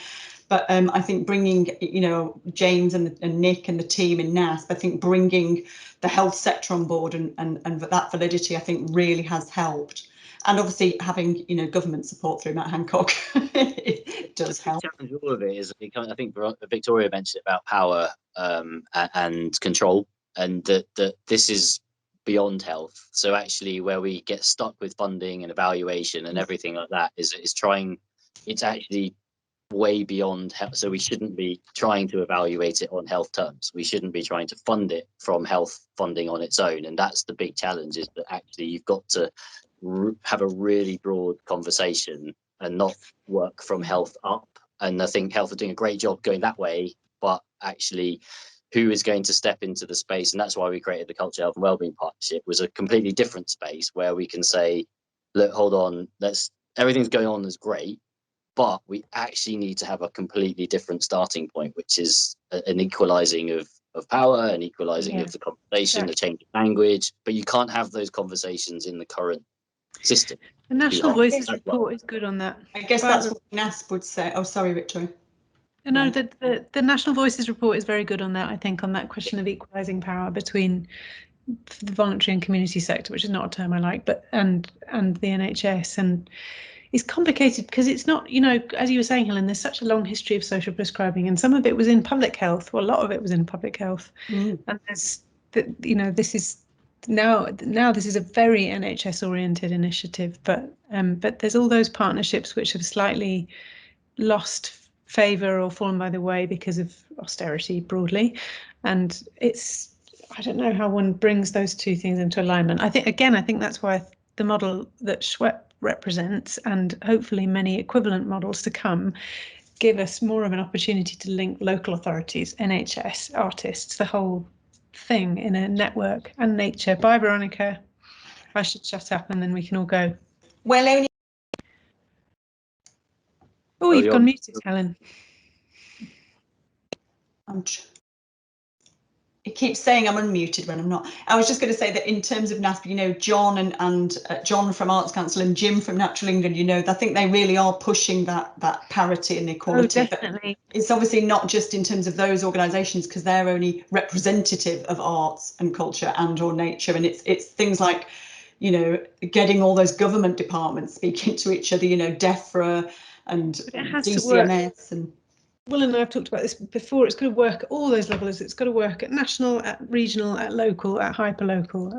But I think bringing, you know, James and Nick and the team in NASP, I think bringing the health sector on board and that validity, I think, really has helped. And obviously having, you know, government support through Matt Hancock, it does help. The challenge with all of it is, I think Victoria mentioned about power and control, and that this is beyond health. So actually where we get stuck with funding and evaluation and everything like that is it's actually way beyond health. So we shouldn't be trying to evaluate it on health terms. We shouldn't be trying to fund it from health funding on its own. And that's the big challenge, is that actually you've got to have a really broad conversation and not work from health up. And I think health are doing a great job going that way, but actually who is going to step into the space? And that's why we created the Culture, Health and Wellbeing Partnership, was a completely different space where we can say, look, hold on, everything's going on is great, but we actually need to have a completely different starting point, which is an equalizing of power, an equalizing of the conversation, the change of language. But you can't have those conversations in the current system. The National Voices Report is good on that. I guess that's what NASP would say. Oh, sorry, Victoria. You know, the National Voices report is very good on that, I think, on that question of equalising power between the voluntary and community sector, which is not a term I like, but and the NHS. And it's complicated because it's not, you know, as you were saying, Helen, there's such a long history of social prescribing, and some of it was in public health. Well, a lot of it was in public health. And there's, you know, this is now this is a very NHS oriented initiative, but there's all those partnerships which have slightly lost favour or fallen by the way because of austerity broadly. And it's, I don't know how one brings those two things into alignment. I think that's why the model that SCHWeP represents, and hopefully many equivalent models to come, give us more of an opportunity to link local authorities, NHS, artists, the whole thing in a network, and nature. Bye, Veronica. I should shut up and then we can all go. Well, only. Oh, you've gone muted, Helen. It keeps saying I'm unmuted when I'm not. I was just going to say that in terms of NASP, you know, John and John from Arts Council and Jim from Natural England, you know, I think they really are pushing that parity and equality. Oh, definitely. But it's obviously not just in terms of those organisations, because they're only representative of arts and culture and or nature, and it's things like, you know, getting all those government departments speaking to each other, you know, DEFRA and DCMS and. Will and I have talked about this before. It's got to work at all those levels. It's got to work at national, at regional, at local, at hyperlocal,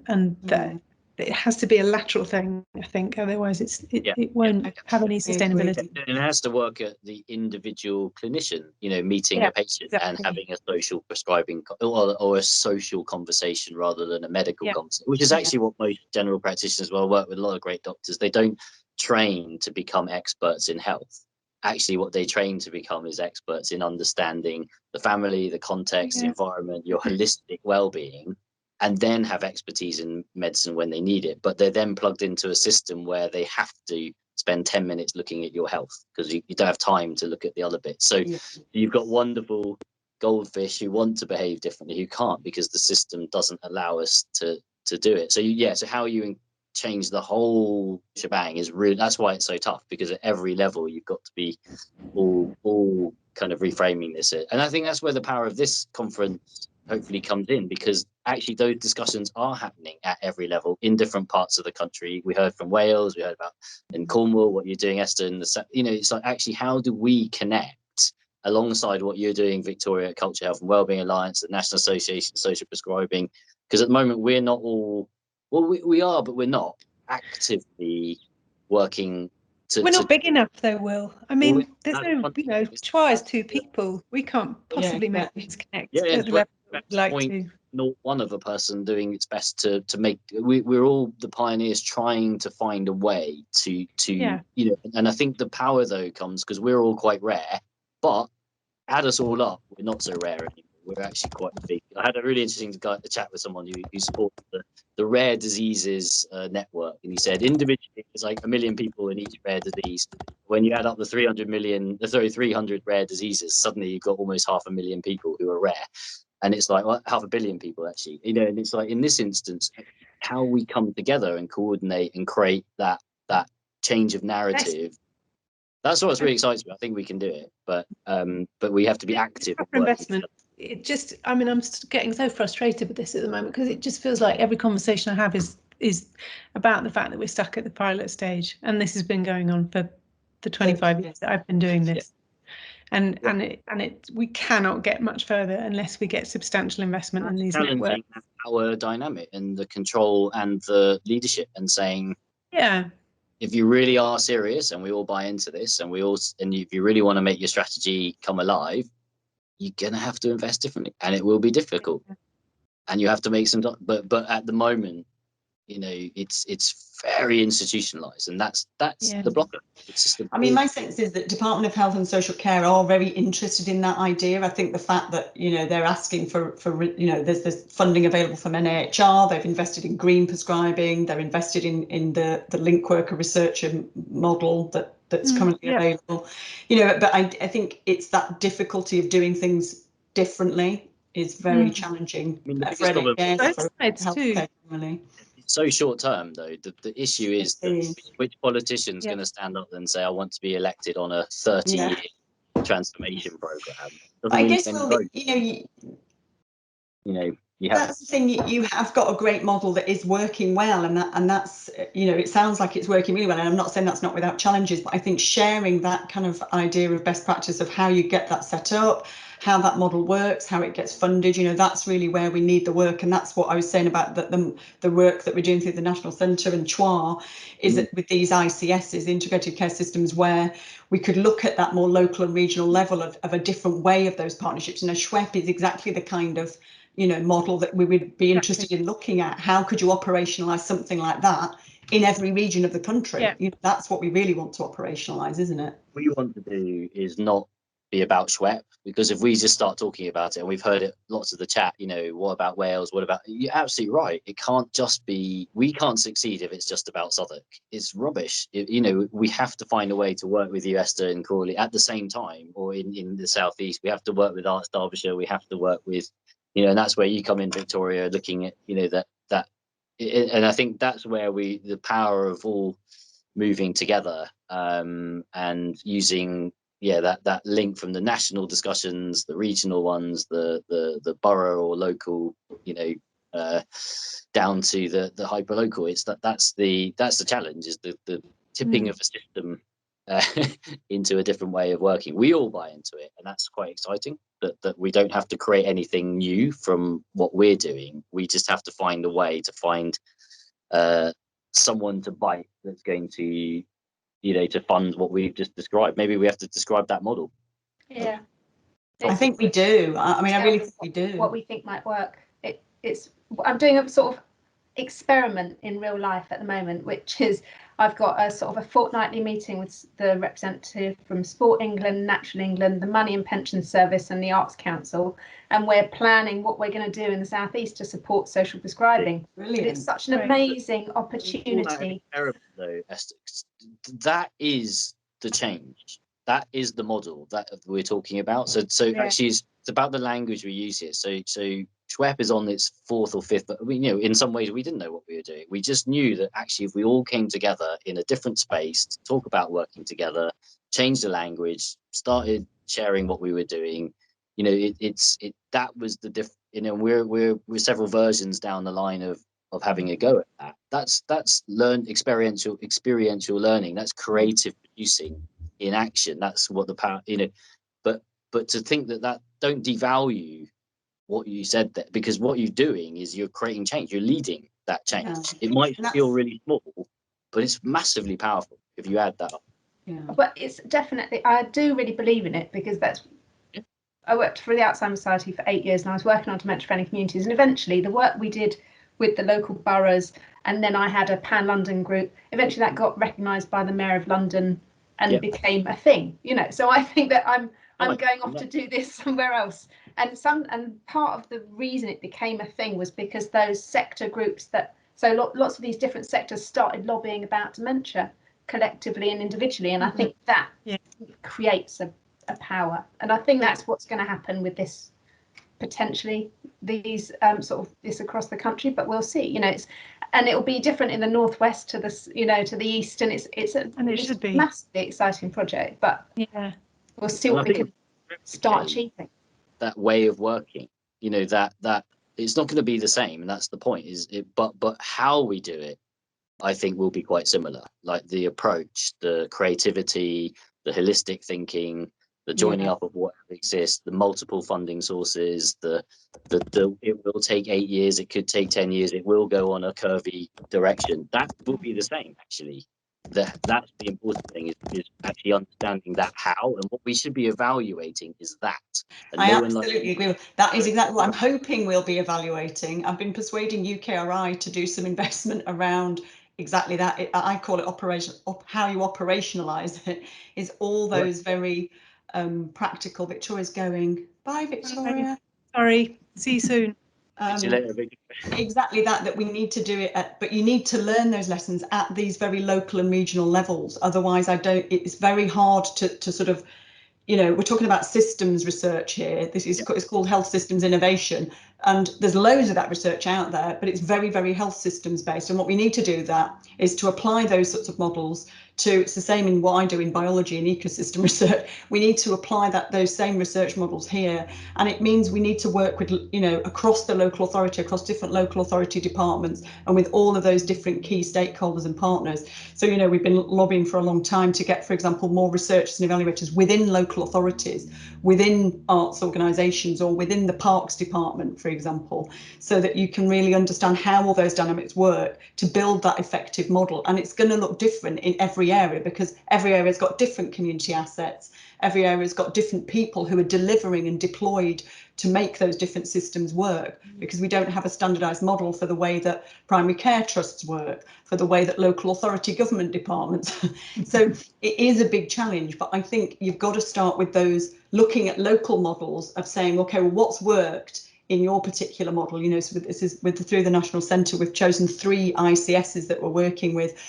and that it has to be a lateral thing, I think. Otherwise, it won't have any sustainability. And it has to work at the individual clinician, you know, meeting a patient and having a social prescribing or a social conversation rather than a medical conversation, which is actually what most general practitioners, well, I work with a lot of great doctors. They don't train to become experts in health. Actually, what they train to become is experts in understanding the family, the context, the environment, your holistic well-being, and then have expertise in medicine when they need it. But they're then plugged into a system where they have to spend 10 minutes looking at your health because you don't have time to look at the other bits. So you've got wonderful goldfish who want to behave differently, who can't because the system doesn't allow us to do it. So so how you change the whole shebang is really, that's why it's so tough, because at every level you've got to be all kind of reframing this. And I think that's where the power of this conference hopefully comes in, because actually those discussions are happening at every level in different parts of the country. We heard from Wales, we heard about in Cornwall what you're doing, Esther, and you know, it's like, actually, how do we connect alongside what you're doing, Victoria, at Culture, Health and Wellbeing Alliance, the National Association of Social Prescribing? Because at the moment we're not all, well, we are, but we're not actively working to... We're not big enough though, Will. I mean, there's no, you know, Chwa is 2 people. We can't possibly make these connect at the level we'd like to. Not one of a person doing its best to make, we're all the pioneers trying to find a way to you know, and I think the power though comes because we're all quite rare, but add us all up, we're not so rare anymore. We're actually quite big. I had a really interesting chat with someone who supports the rare diseases network, and he said individually there's like 1 million people in each rare disease. When you add up the 300 rare diseases, suddenly you've got almost 500,000 people who are rare. And it's like, well, 500 million people actually, you know. And it's like, in this instance, how we come together and coordinate and create that change of narrative. That's what's really excites me. I think we can do it, but we have to be active. Investment. It just, I mean, I'm getting so frustrated with this at the moment because it just feels like every conversation I have is about the fact that we're stuck at the pilot stage, and this has been going on for the 25 years that I've been doing this. And we cannot get much further unless we get substantial investment in these networks. That power dynamic and the control and the leadership, and saying, if you really are serious and we all buy into this, and if you really want to make your strategy come alive, you're gonna have to invest differently, and it will be difficult, and you have to make some. But at the moment, you know, it's very institutionalized, and that's the blocker. It's just I mean, my sense is that Department of Health and Social Care are very interested in that idea. I think the fact that, you know, they're asking for you know, there's funding available from NHR, they've invested in green prescribing, they're invested in the link worker researcher model that's currently available, you know. But I think it's that difficulty of doing things differently is very challenging. I mean, the for healthcare generally. So short term though, the issue is which politician's going to stand up and say, I want to be elected on a 30-year transformation program. I guess, well, you have, that's the thing, you have got a great model that is working well, and that's, it sounds like it's working really well, and I'm not saying that's not without challenges, but I think sharing that kind of idea of best practice of how you get that set up, how that model works, how it gets funded, that's really where we need the work. And that's what I was saying about the work that we're doing through the National Centre and SCHWeP is that with these ICSs, the integrated care systems, where we could look at that more local and regional level of a different way of those partnerships. And SCHWeP is exactly the kind of model that we would be interested in looking at. How could you operationalise something like that in every region of the country? Yeah. That's what we really want to operationalise, isn't it? What you want to do is not be about SCHWeP, because if we just start talking about it, and we've heard it lots of the chat, what about Wales, what about, you're absolutely right, it can't just be, we can't succeed if it's just about Southwark. It's rubbish. We have to find a way to work with you, Esther and Crawley, at the same time, or in the southeast. We have to work with Arts Derbyshire, we have to work with, and that's where you come in, Victoria, looking at that and I think that's where the power of all moving together, and using that link from the national discussions, the regional ones, the borough or local, down to the hyper local. It's that's the challenge, is the tipping of a system into a different way of working. We all buy into it, and that's quite exciting, that we don't have to create anything new from what we're doing. We just have to find a way to find someone to bite that's going to to fund what we've just described. Maybe we have to describe that model. Yeah, I think we do. I mean, I really think we do. What we think might work. I'm doing a sort of experiment in real life at the moment, which is I've got a sort of a fortnightly meeting with the representative from Sport England, Natural England, the Money and Pension Service and the Arts Council, and we're planning what we're going to do in the southeast to support social prescribing. Brilliant. It's such an amazing opportunity. Though, Esther, that is the change. That is the model that we're talking about. So actually, it's about the language we use here. So SCHWeP is on its 4th or 5th, but in some ways we didn't know what we were doing. We just knew that actually, if we all came together in a different space to talk about working together, change the language, started sharing what we were doing, that was the we're several versions down the line of having a go at that. That's experiential learning. That's creative producing in action. That's what the power, but to think that don't devalue what you said there, because what you're doing is you're creating change, you're leading that change. It might feel really small, but it's massively powerful if you add that up. But it's definitely, I do really believe in it, because I worked for the Alzheimer's Society for 8 years, and I was working on dementia-friendly communities, and eventually the work we did with the local boroughs, and then I had a pan-London group, eventually that got recognised by the Mayor of London and became a thing, so I think that I'm going off to do this somewhere else, and part of the reason it became a thing was because those sector groups lots of these different sectors started lobbying about dementia collectively and individually, and I think that creates a power, and I think that's what's going to happen with this, potentially these sort of this across the country, but we'll see. And it will be different in the northwest to the to the east, and it's a massively exciting project, but we'll see what we can start achieving. That way of working, that it's not going to be the same, and that's the point. But how we do it, I think, will be quite similar. Like the approach, the creativity, the holistic thinking, the joining up of what exists, the multiple funding sources, it will take 8 years, it could take 10 years, it will go on a curvy direction. That will be the same, actually. That's the important thing, is actually understanding that how, and what we should be evaluating is that. And I absolutely agree with that. Is exactly what I'm hoping we'll be evaluating. I've been persuading UKRI to do some investment around exactly that. I call it how you operationalise it, is all those very practical. Victoria's going. Bye, Victoria. Sorry. See you soon. See you later, Victoria. Exactly that we need to do it but you need to learn those lessons at these very local and regional levels. Otherwise, it's very hard to sort of, we're talking about systems research here. It's called health systems innovation, and there's loads of that research out there, but it's very, very health systems based. And what we need to do is to apply those sorts of models it's the same in what I do in biology and ecosystem research. We need to apply those same research models here, and it means we need to work with, you know, across the local authority, across different local authority departments, and with all of those different key stakeholders and partners. So, you know, we've been lobbying for a long time to get, for example, more researchers and evaluators within local authorities, within arts organisations, or within the parks department, for example, so that you can really understand how all those dynamics work to build that effective model. And it's going to look different in every area, because every area's got different community assets, every area's got different people who are delivering and deployed to make those different systems work, because we don't have a standardised model for the way that primary care trusts work, for the way that local authority government departments. So it is a big challenge, but I think you've got to start with those, looking at local models of saying, okay, well, what's worked in your particular model? You know, so this is through the National Centre, we've chosen 3 ICSs that we're working with.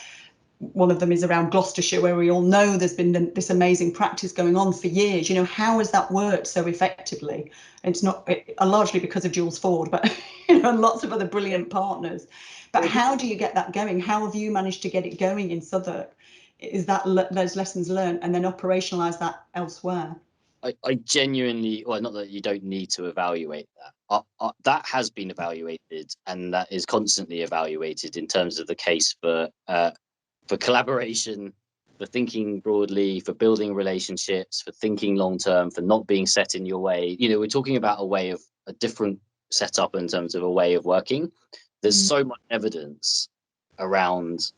One of them is around Gloucestershire, where we all know there's been this amazing practice going on for years. You know, how has that worked so effectively? It's not largely because of Jules Ford, but you know, and lots of other brilliant partners. But how do you get that going? How have you managed to get it going in Southwark? Is that those lessons learned, and then operationalise that elsewhere? I genuinely, well, not that you don't need to evaluate that. That has been evaluated, and that is constantly evaluated in terms of the case for collaboration, for thinking broadly, for building relationships, for thinking long term, for not being set in your way. You know, we're talking about a different setup in terms of a way of working. There's so much evidence around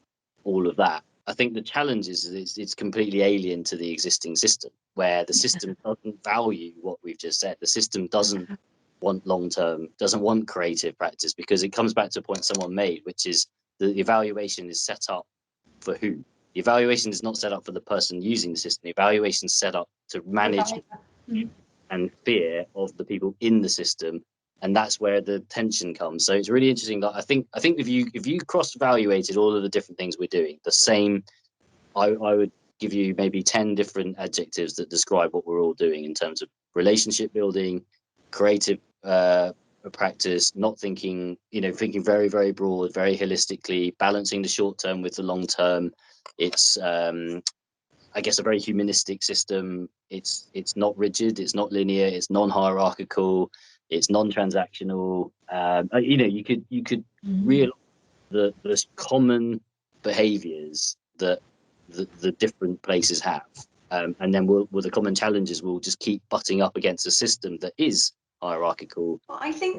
all of that. I think the challenge is it's completely alien to the existing system, where the system doesn't value what we've just said. The system doesn't want long term, doesn't want creative practice, because it comes back to a point someone made, which is the evaluation is set up for who? The evaluation is not set up for the person using the system. The evaluation is set up to manage and fear of the people in the system, and that's where the tension comes. So it's really interesting that I think if you cross-evaluated all of the different things we're doing, the same, I would give you maybe 10 different adjectives that describe what we're all doing in terms of relationship building, creative practice, not thinking, you know, thinking very, very broad, very holistically, balancing the short term with the long term. It's I guess a very humanistic system. It's not rigid, it's not linear, it's non-hierarchical, it's non-transactional. You know, you could realize the common behaviors that the different places have, and then with the common challenges, we'll just keep butting up against a system that is hierarchical. I think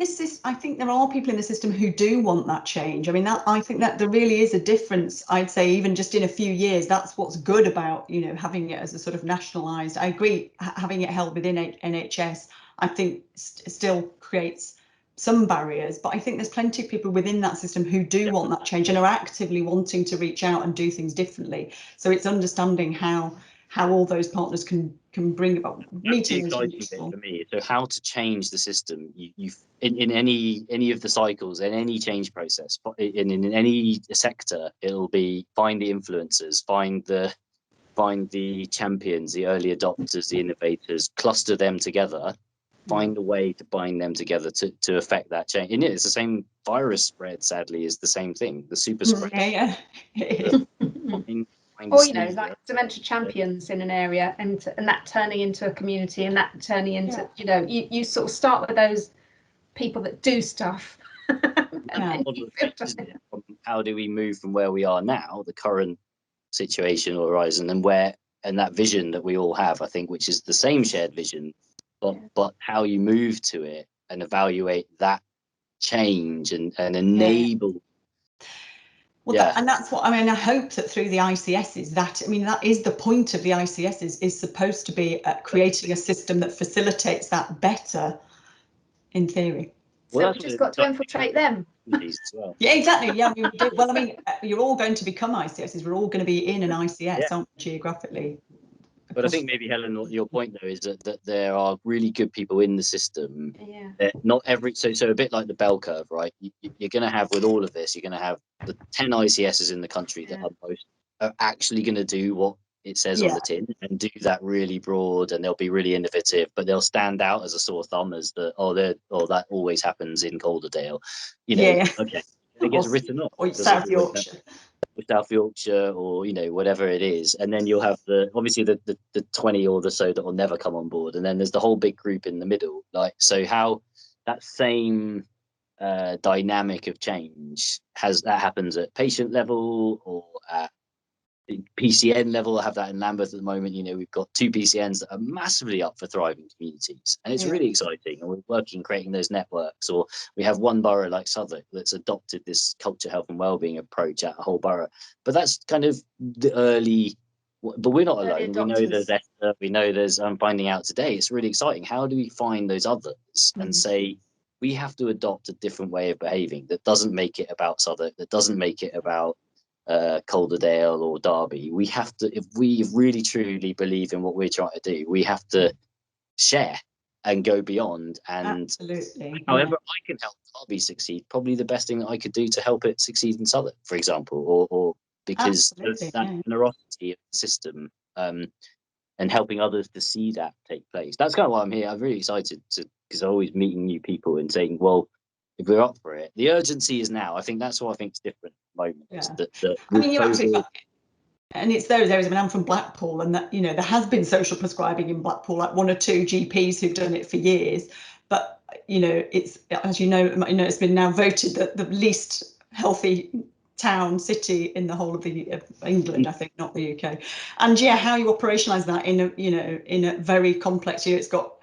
there are people in the system who do want that change. I mean, I think that there really is a difference. I'd say even just in a few years, that's what's good about, you know, having it as a sort of nationalised. I agree, having it held within NHS, I think still creates some barriers, but I think there's plenty of people within that system who do want that change and are actively wanting to reach out and do things differently. So it's understanding how all those partners can bring about meeting those for me. So how to change the system, in any of the cycles, in any change process, in any sector, it'll be find the influencers, find the champions, the early adopters, the innovators, cluster them together, find a way to bind them together to affect that change. And it's the same virus spread, sadly, is the same thing, the super spread. Or, you know, like dementia champions in an area, and that turning into a community, and that turning into, you know, you sort of start with those people that do stuff. How do we move from where we are now, the current situation or horizon, and that vision that we all have, I think, which is the same shared vision, but how you move to it and evaluate that change and enable. Well, and that's what I mean. I hope that through the ICSs, that is the point of the ICSs, is supposed to be creating a system that facilitates that better, in theory. So we've just got to infiltrate them. Well. Yeah, exactly. Yeah, we do. Well, I mean, you're all going to become ICSs. We're all going to be in an ICS, aren't we, geographically? But I think maybe, Helen, your point though is that there are really good people in the system. Yeah. Not every so a bit like the bell curve, right? You're going to have, with all of this, you're going to have the 10 ICSs in the country that are actually going to do what it says on the tin and do that really broad, and they'll be really innovative, but they'll stand out as a sore thumb as that always happens in Calderdale. You know, okay, it gets written off. Or South Yorkshire. South Yorkshire, or whatever it is, and then you'll have obviously the 20 or the so that will never come on board, and then there's the whole big group in the middle. Like, so how that same dynamic of change happens at patient level or at PCN level. I have that in Lambeth at the moment. We've got 2 PCNs that are massively up for thriving communities, and it's really exciting, and we're working creating those networks. Or we have one borough like Southwark that's adopted this culture, health and wellbeing approach at a whole borough, but that's kind of the early, but we're not alone. We know there's Esther, we know there's, I'm finding out today, it's really exciting. How do we find those others and say we have to adopt a different way of behaving that doesn't make it about Southwark, that doesn't make it about Calderdale or Derby? We have to, if we really truly believe in what we're trying to do, we have to share and go beyond. And absolutely, however I can help Derby succeed, probably the best thing that I could do to help it succeed in Southwark, for example, or because of that generosity of the system, and helping others to see that take place. That's kind of why I'm here. I'm really excited because I'm always meeting new people and saying, well, if we're up for it, the urgency is now. I think that's what I think is different at the moment. I mean, you're absolutely, and it's those areas. I mean, I'm from Blackpool, and that there has been social prescribing in Blackpool, like 1 or 2 GPs who've done it for years. But it's, as it's been now voted the least healthy city in the whole of England, I think, not the UK. And how you operationalise that in a very complex. It's got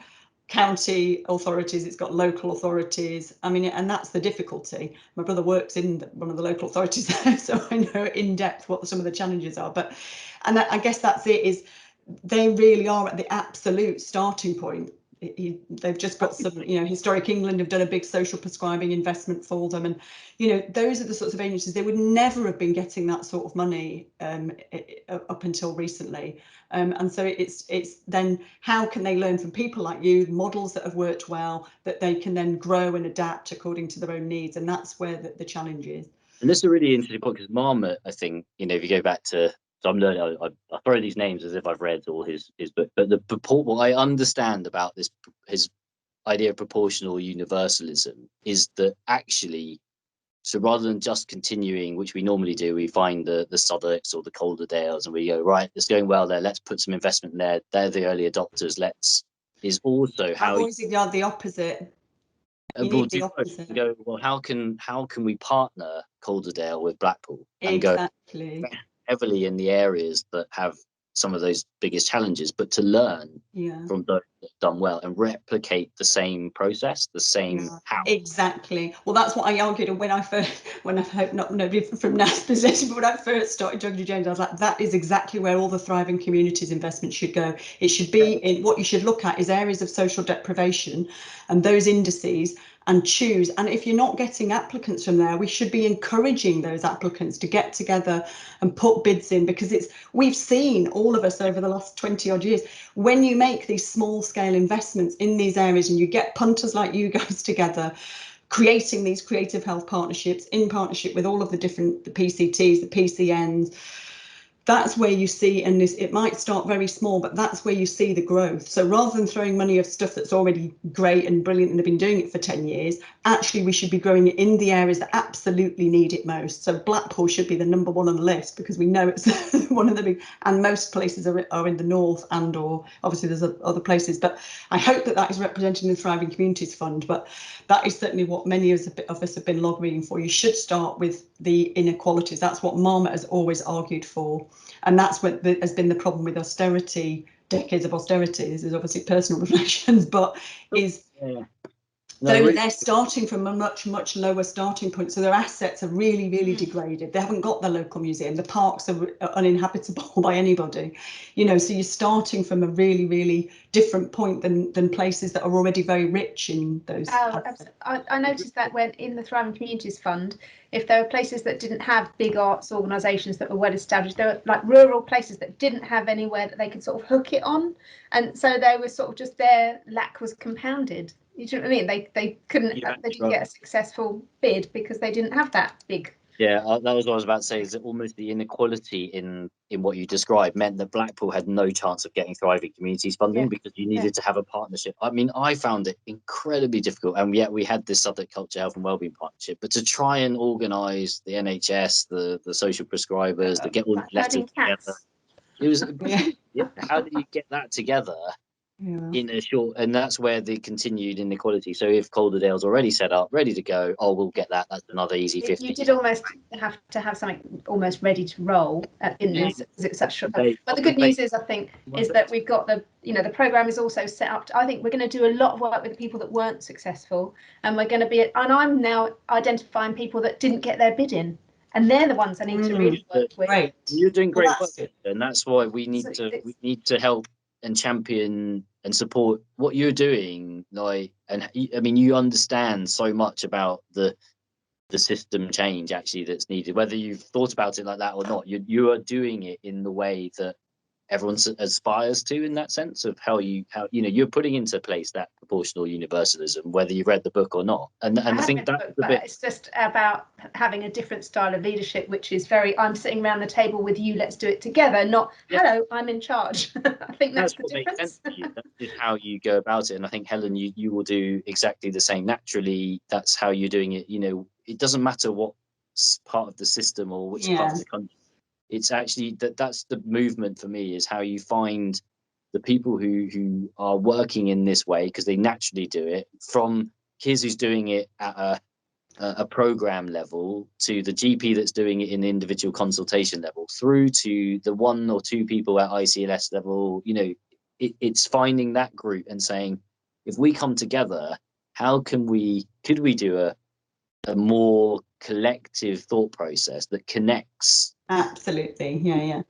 county authorities, it's got local authorities. I mean, and that's the difficulty. My brother works in one of the local authorities there, so I know in depth what some of the challenges are. But, and I guess that's it, is they really are at the absolute starting point. They've just got some, Historic England have done a big social prescribing investment for them, and those are the sorts of agencies. They would never have been getting that sort of money up until recently, and so it's then how can they learn from people like you, models that have worked well, that they can then grow and adapt according to their own needs, and that's where the challenge is. And this is a really interesting point, because Marmot, I think, if you go back to, so I'm learning, I throw these names as if I've read all his book, but what I understand about his idea of proportional universalism is that actually, so rather than just continuing, which we normally do, we find the Southwarks or the Calderdales and we go, right, it's going well there, let's put some investment in there, they're the early adopters, is also how I've always ignored the opposite. You need the opposite. Go, well, how can we partner Calderdale with Blackpool and exactly. Go heavily in the areas that have some of those biggest challenges, but to learn from those that have done well and replicate the same process, the same how. Exactly. Well, that's what I argued when I hope nobody from NHS presented, but when I first started talking to James, I was like, that is exactly where all the thriving communities investment should go. It should be in what you should look at is areas of social deprivation and those indices, and choose. And if you're not getting applicants from there, we should be encouraging those applicants to get together and put bids in, because we've seen, all of us over the last 20 odd years, when you make these small scale investments in these areas and you get punters like you guys together, creating these creative health partnerships in partnership with all of the PCTs, the PCNs, that's where you see, and it might start very small, but that's where you see the growth. So rather than throwing money at stuff that's already great and brilliant and they've been doing it for 10 years, actually we should be growing it in the areas that absolutely need it most. So Blackpool should be the number 1 on the list, because we know it's one of the big, and most places are in the north, and or obviously there's other places. But I hope that is represented in the Thriving Communities Fund. But that is certainly what many of us have been lobbying for. You should start with the inequalities. That's what Marmot has always argued for. And that's what has been the problem with austerity, decades of austerity. This is obviously personal reflections, but they're starting from a much, much lower starting point. So their assets are really, really degraded. They haven't got the local museum. The parks are uninhabitable by anybody. So you're starting from a really, really different point than places that are already very rich in those. Oh, absolutely. I noticed that when in the Thriving Communities Fund, if there were places that didn't have big arts organisations that were well established, there were like rural places that didn't have anywhere that they could sort of hook it on. And so they were sort of just, their lack was compounded. You know what I mean? They couldn't, they didn't get a successful bid because they didn't have that big Yeah, that was what I was about to say, is that almost the inequality in what you described meant that Blackpool had no chance of getting thriving communities funding because you needed to have a partnership. I mean, I found it incredibly difficult, and yet we had this Southwark Culture, Health and Wellbeing Partnership, but to try and organise the NHS, the social prescribers, to get all the letters together, it was how do you get that together in a short, and that's where the continued inequality. So if Calderdale's already set up, ready to go, we'll get that. That's another easy 50. You did almost have to have something almost ready to roll in this, because it's such short time. But the good news is, I think, is that we've got the program is also set up. I think we're going to do a lot of work with the people that weren't successful, and we're going to be, and I'm now identifying people that didn't get their bid in, and they're the ones I need to really work with. Right. You're doing great work, and that's why we need to help and champion and support what you're doing. Like, and I mean, you understand so much about the system change actually that's needed, whether you've thought about it like that or not. You are doing it in the way that everyone aspires to, in that sense of how you're putting into place that proportional universalism, whether you've read the book or not. And I think that's the bit. It's just about having a different style of leadership, which is very, I'm sitting around the table with you, let's do it together, not hello, I'm in charge. I think that's the difference. Makes sense to you. That is how you go about it. And I think, Helen, you will do exactly the same naturally. That's how you're doing it. It doesn't matter what part of the system or which part of the country. It's actually that's the movement for me, is how you find the people who are working in this way, because they naturally do it, from Kiz, who's doing it at a program level, to the GP that's doing it in the individual consultation level, through to the 1 or 2 people at ICLS level. It's finding that group and saying, if we come together, could we do a more collective thought process that connects? Absolutely, yeah.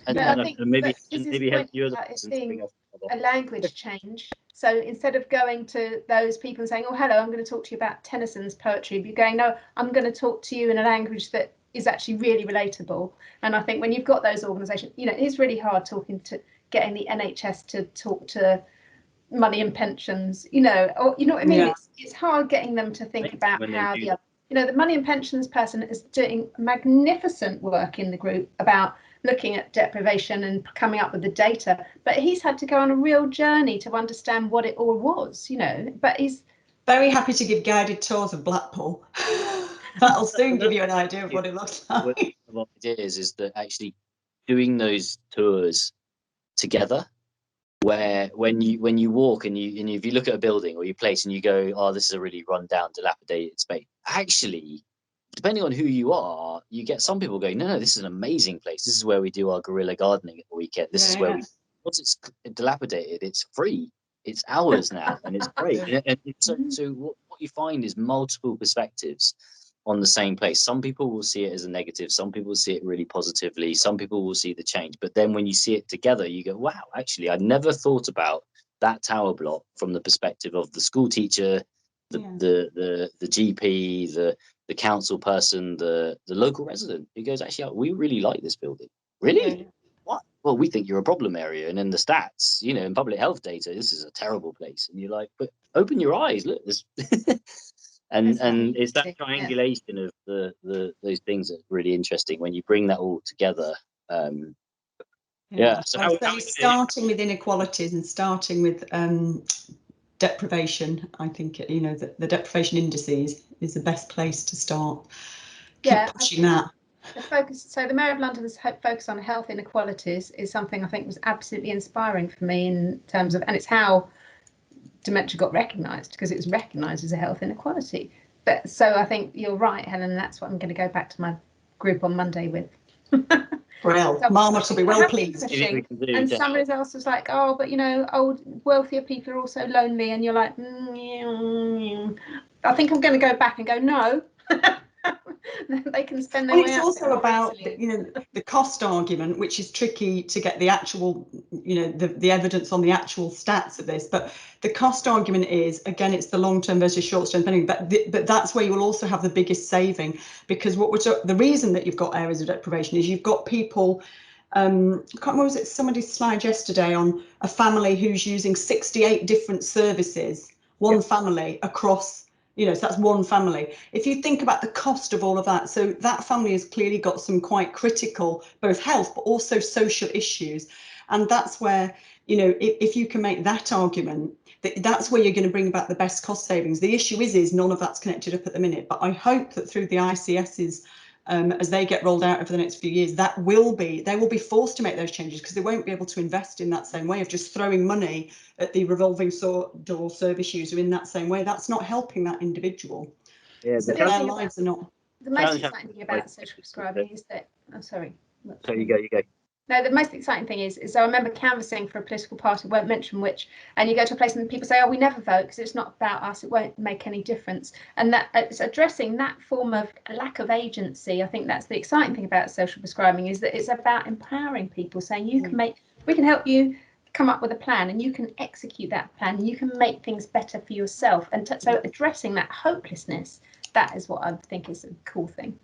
And I think maybe seeing a language change. So instead of going to those people and saying, "Oh, hello, I'm going to talk to you about Tennyson's poetry," you're going, "No, I'm going to talk to you in a language that is actually really relatable." And I think when you've got those organisations, it is really hard getting the NHS to talk to money and pensions, or what I mean. Yeah. It's hard getting them to think about how the money and pensions person is doing magnificent work in the group about looking at deprivation and coming up with the data, but he's had to go on a real journey to understand what it all was, but he's very happy to give guided tours of Blackpool. That'll soon give you an idea of what it looks like. What it is that actually doing those tours together, where when you walk and if you look at a building or your place and you go, "Oh, this is a really run down, dilapidated space," actually, depending on who you are, you get some people going, no, this is an amazing place. This is where we do our guerrilla gardening at the weekend. This is where once it's dilapidated, it's free. It's ours now, and it's great. And so what you find is multiple perspectives on the same place. Some people will see it as a negative. Some people will see it really positively. Some people will see the change. But then when you see it together, you go, wow, actually, I never thought about that tower block from the perspective of the school teacher, the GP, the council person, the local resident, who goes, actually, we really like this building. Really? What? Well, we think you're a problem area. And in the stats, in public health data, this is a terrible place. And you're like, but open your eyes, look, this. and it's that triangulation of those things that's really interesting when you bring that all together. So starting with inequalities and starting with deprivation, I think the deprivation indices is the best place to start. Keep pushing that. The focus. So the Mayor of London's focus on health inequalities is something I think was absolutely inspiring for me in terms of, and it's how dementia got recognised, because it was recognised as a health inequality. But so I think you're right, Helen. That's what I'm going to go back to my group on Monday with. Well, Marmot will be well pleased. And somebody else was like, "Oh, but old wealthier people are also lonely," and you're like, I think I'm going to go back and go, no. They can spend their way it's also about the cost argument, which is tricky to get the actual the evidence on the actual stats of this, but the cost argument is, again, it's the long-term versus short-term thing, but that's where you will also have the biggest saving, because the reason that you've got areas of deprivation is you've got people, I can't remember, was it somebody's slide yesterday on a family who's using 68 different services, family across You know, so that's one family. If you think about the cost of all of that, so that family has clearly got some quite critical, both health, but also social issues. And that's where, you know, if you can make that argument, that's where you're going to bring about the best cost savings. The issue is none of that's connected up at the minute, but I hope that through the ICSs, as they get rolled out over the next few years, they will be forced to make those changes, because they won't be able to invest in that same way of just throwing money at the revolving door service user in that same way. That's not helping that individual. Yeah, So their lives are not. The most exciting thing about social prescribing is that, sorry. So you go. No, the most exciting thing is I remember canvassing for a political party, won't mention which, and you go to a place and people say, oh, we never vote because it's not about us, it won't make any difference. And that it's addressing that form of lack of agency. I think that's the exciting thing about social prescribing, is that it's about empowering people, saying we can help you come up with a plan and you can execute that plan and you can make things better for yourself. And so addressing that hopelessness, that is what I think is a cool thing.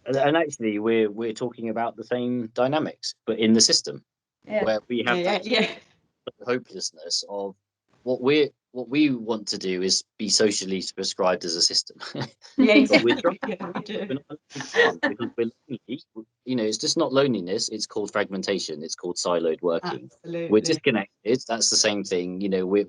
And actually, we're talking about the same dynamics, but in the system, where we have that hopelessness of what we want to do is be socially prescribed as a system. But we do. Because we're lonely. You know, it's just not loneliness. It's called fragmentation. It's called siloed working. Absolutely. We're disconnected. That's the same thing. You know, we've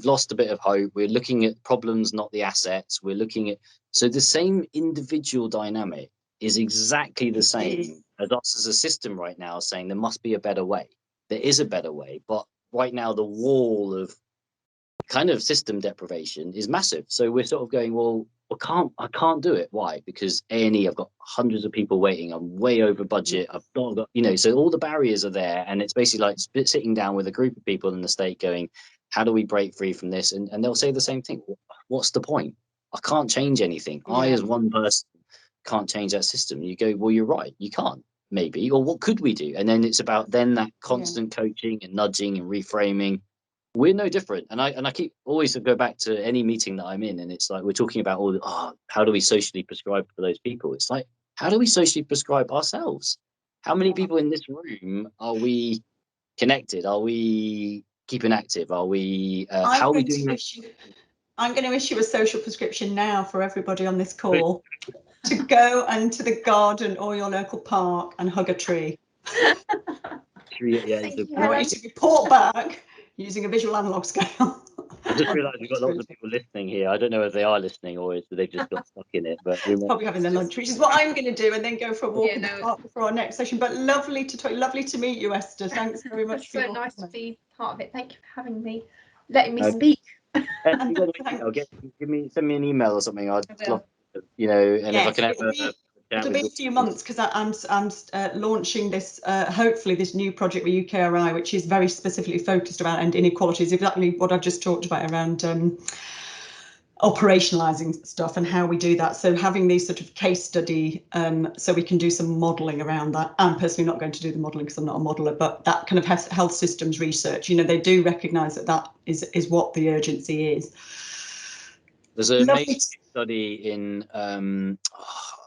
lost a bit of hope. We're looking at problems, not the assets. We're looking at, so the same individual dynamic is exactly the same as us as a system right now, saying there must be a better way. There is a better way, but right now the wall of kind of system deprivation is massive. So we're sort of going, well, I can't do it. Why? Because A&E, I've got hundreds of people waiting. I'm way over budget. I've not got, you know, so all the barriers are there, and it's basically like sitting down with a group of people in the state going, how do we break free from this? And they'll say the same thing. What's the point? I can't change anything. I, as one person, can't change that system. You go, well, you're right. You can't. Maybe, or what could we do? And then it's about then that constant coaching and nudging and reframing. We're no different. And I keep always go back to any meeting that I'm in, and it's like we're talking about how do we socially prescribe for those people? It's like, how do we socially prescribe ourselves? How many people in this room are we connected? Are we keeping active? Are we how are we doing that? I'm going to issue a social prescription now for everybody on this call to go into the garden or your local park and hug a tree. I want you to report back using a visual analog scale. I just realised we've got lots of people listening here. I don't know if they are listening or if they've just got stuck in it. But probably having their lunch, which is what I'm going to do, and then go for a walk in the park before our next session. But lovely to talk, lovely to meet you, Esther. Thanks very much. So nice to be part of it. Thank you for having me, letting me speak. Send me an email or something. I'd love, you know, and if I can have it'll be a few months, because I'm launching this, hopefully this new project with UKRI, which is very specifically focused around inequalities, exactly what I've just talked about around operationalizing stuff and how we do that. So having these sort of case study, so we can do some modelling around that. I'm personally not going to do the modelling because I'm not a modeller, but that kind of health systems research, you know, they do recognise that is what the urgency is. There's an amazing study in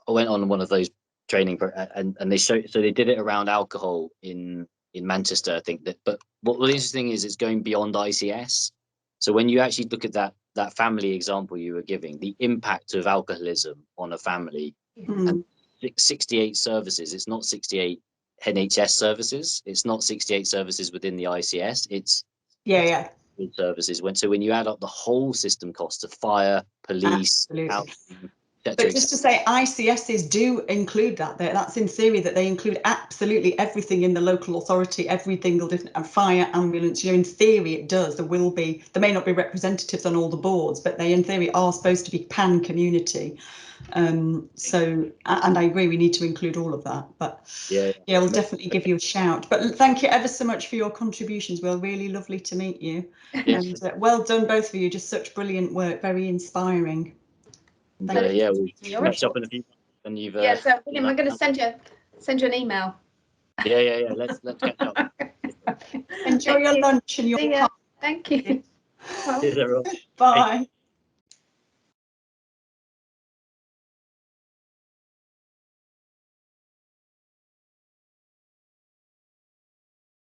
I went on one of those training and they showed, so they did it around alcohol in Manchester, I think. But what the interesting is it's going beyond ICS. So when you actually look at that family example you were giving, the impact of alcoholism on a family, and 68 services, it's not 68 NHS services, it's not 68 services within the ICS, it's services. When you add up the whole system cost of fire, police, housing, but just to say, ICSs do include that. That's in theory, that they include absolutely everything in the local authority, every single different fire, ambulance. You know, in theory, it does. There may not be representatives on all the boards, but they in theory are supposed to be pan community. So, and I agree, we need to include all of that. But we'll definitely give you a shout. But thank you ever so much for your contributions, Will. Really lovely to meet you. And well done, both of you. Just such brilliant work, very inspiring. We'll catch up in a few months when you've. So William, I'm going to send you an email. Yeah. Let's catch up. Enjoy your lunch and your. Thank you. Bye. Bye.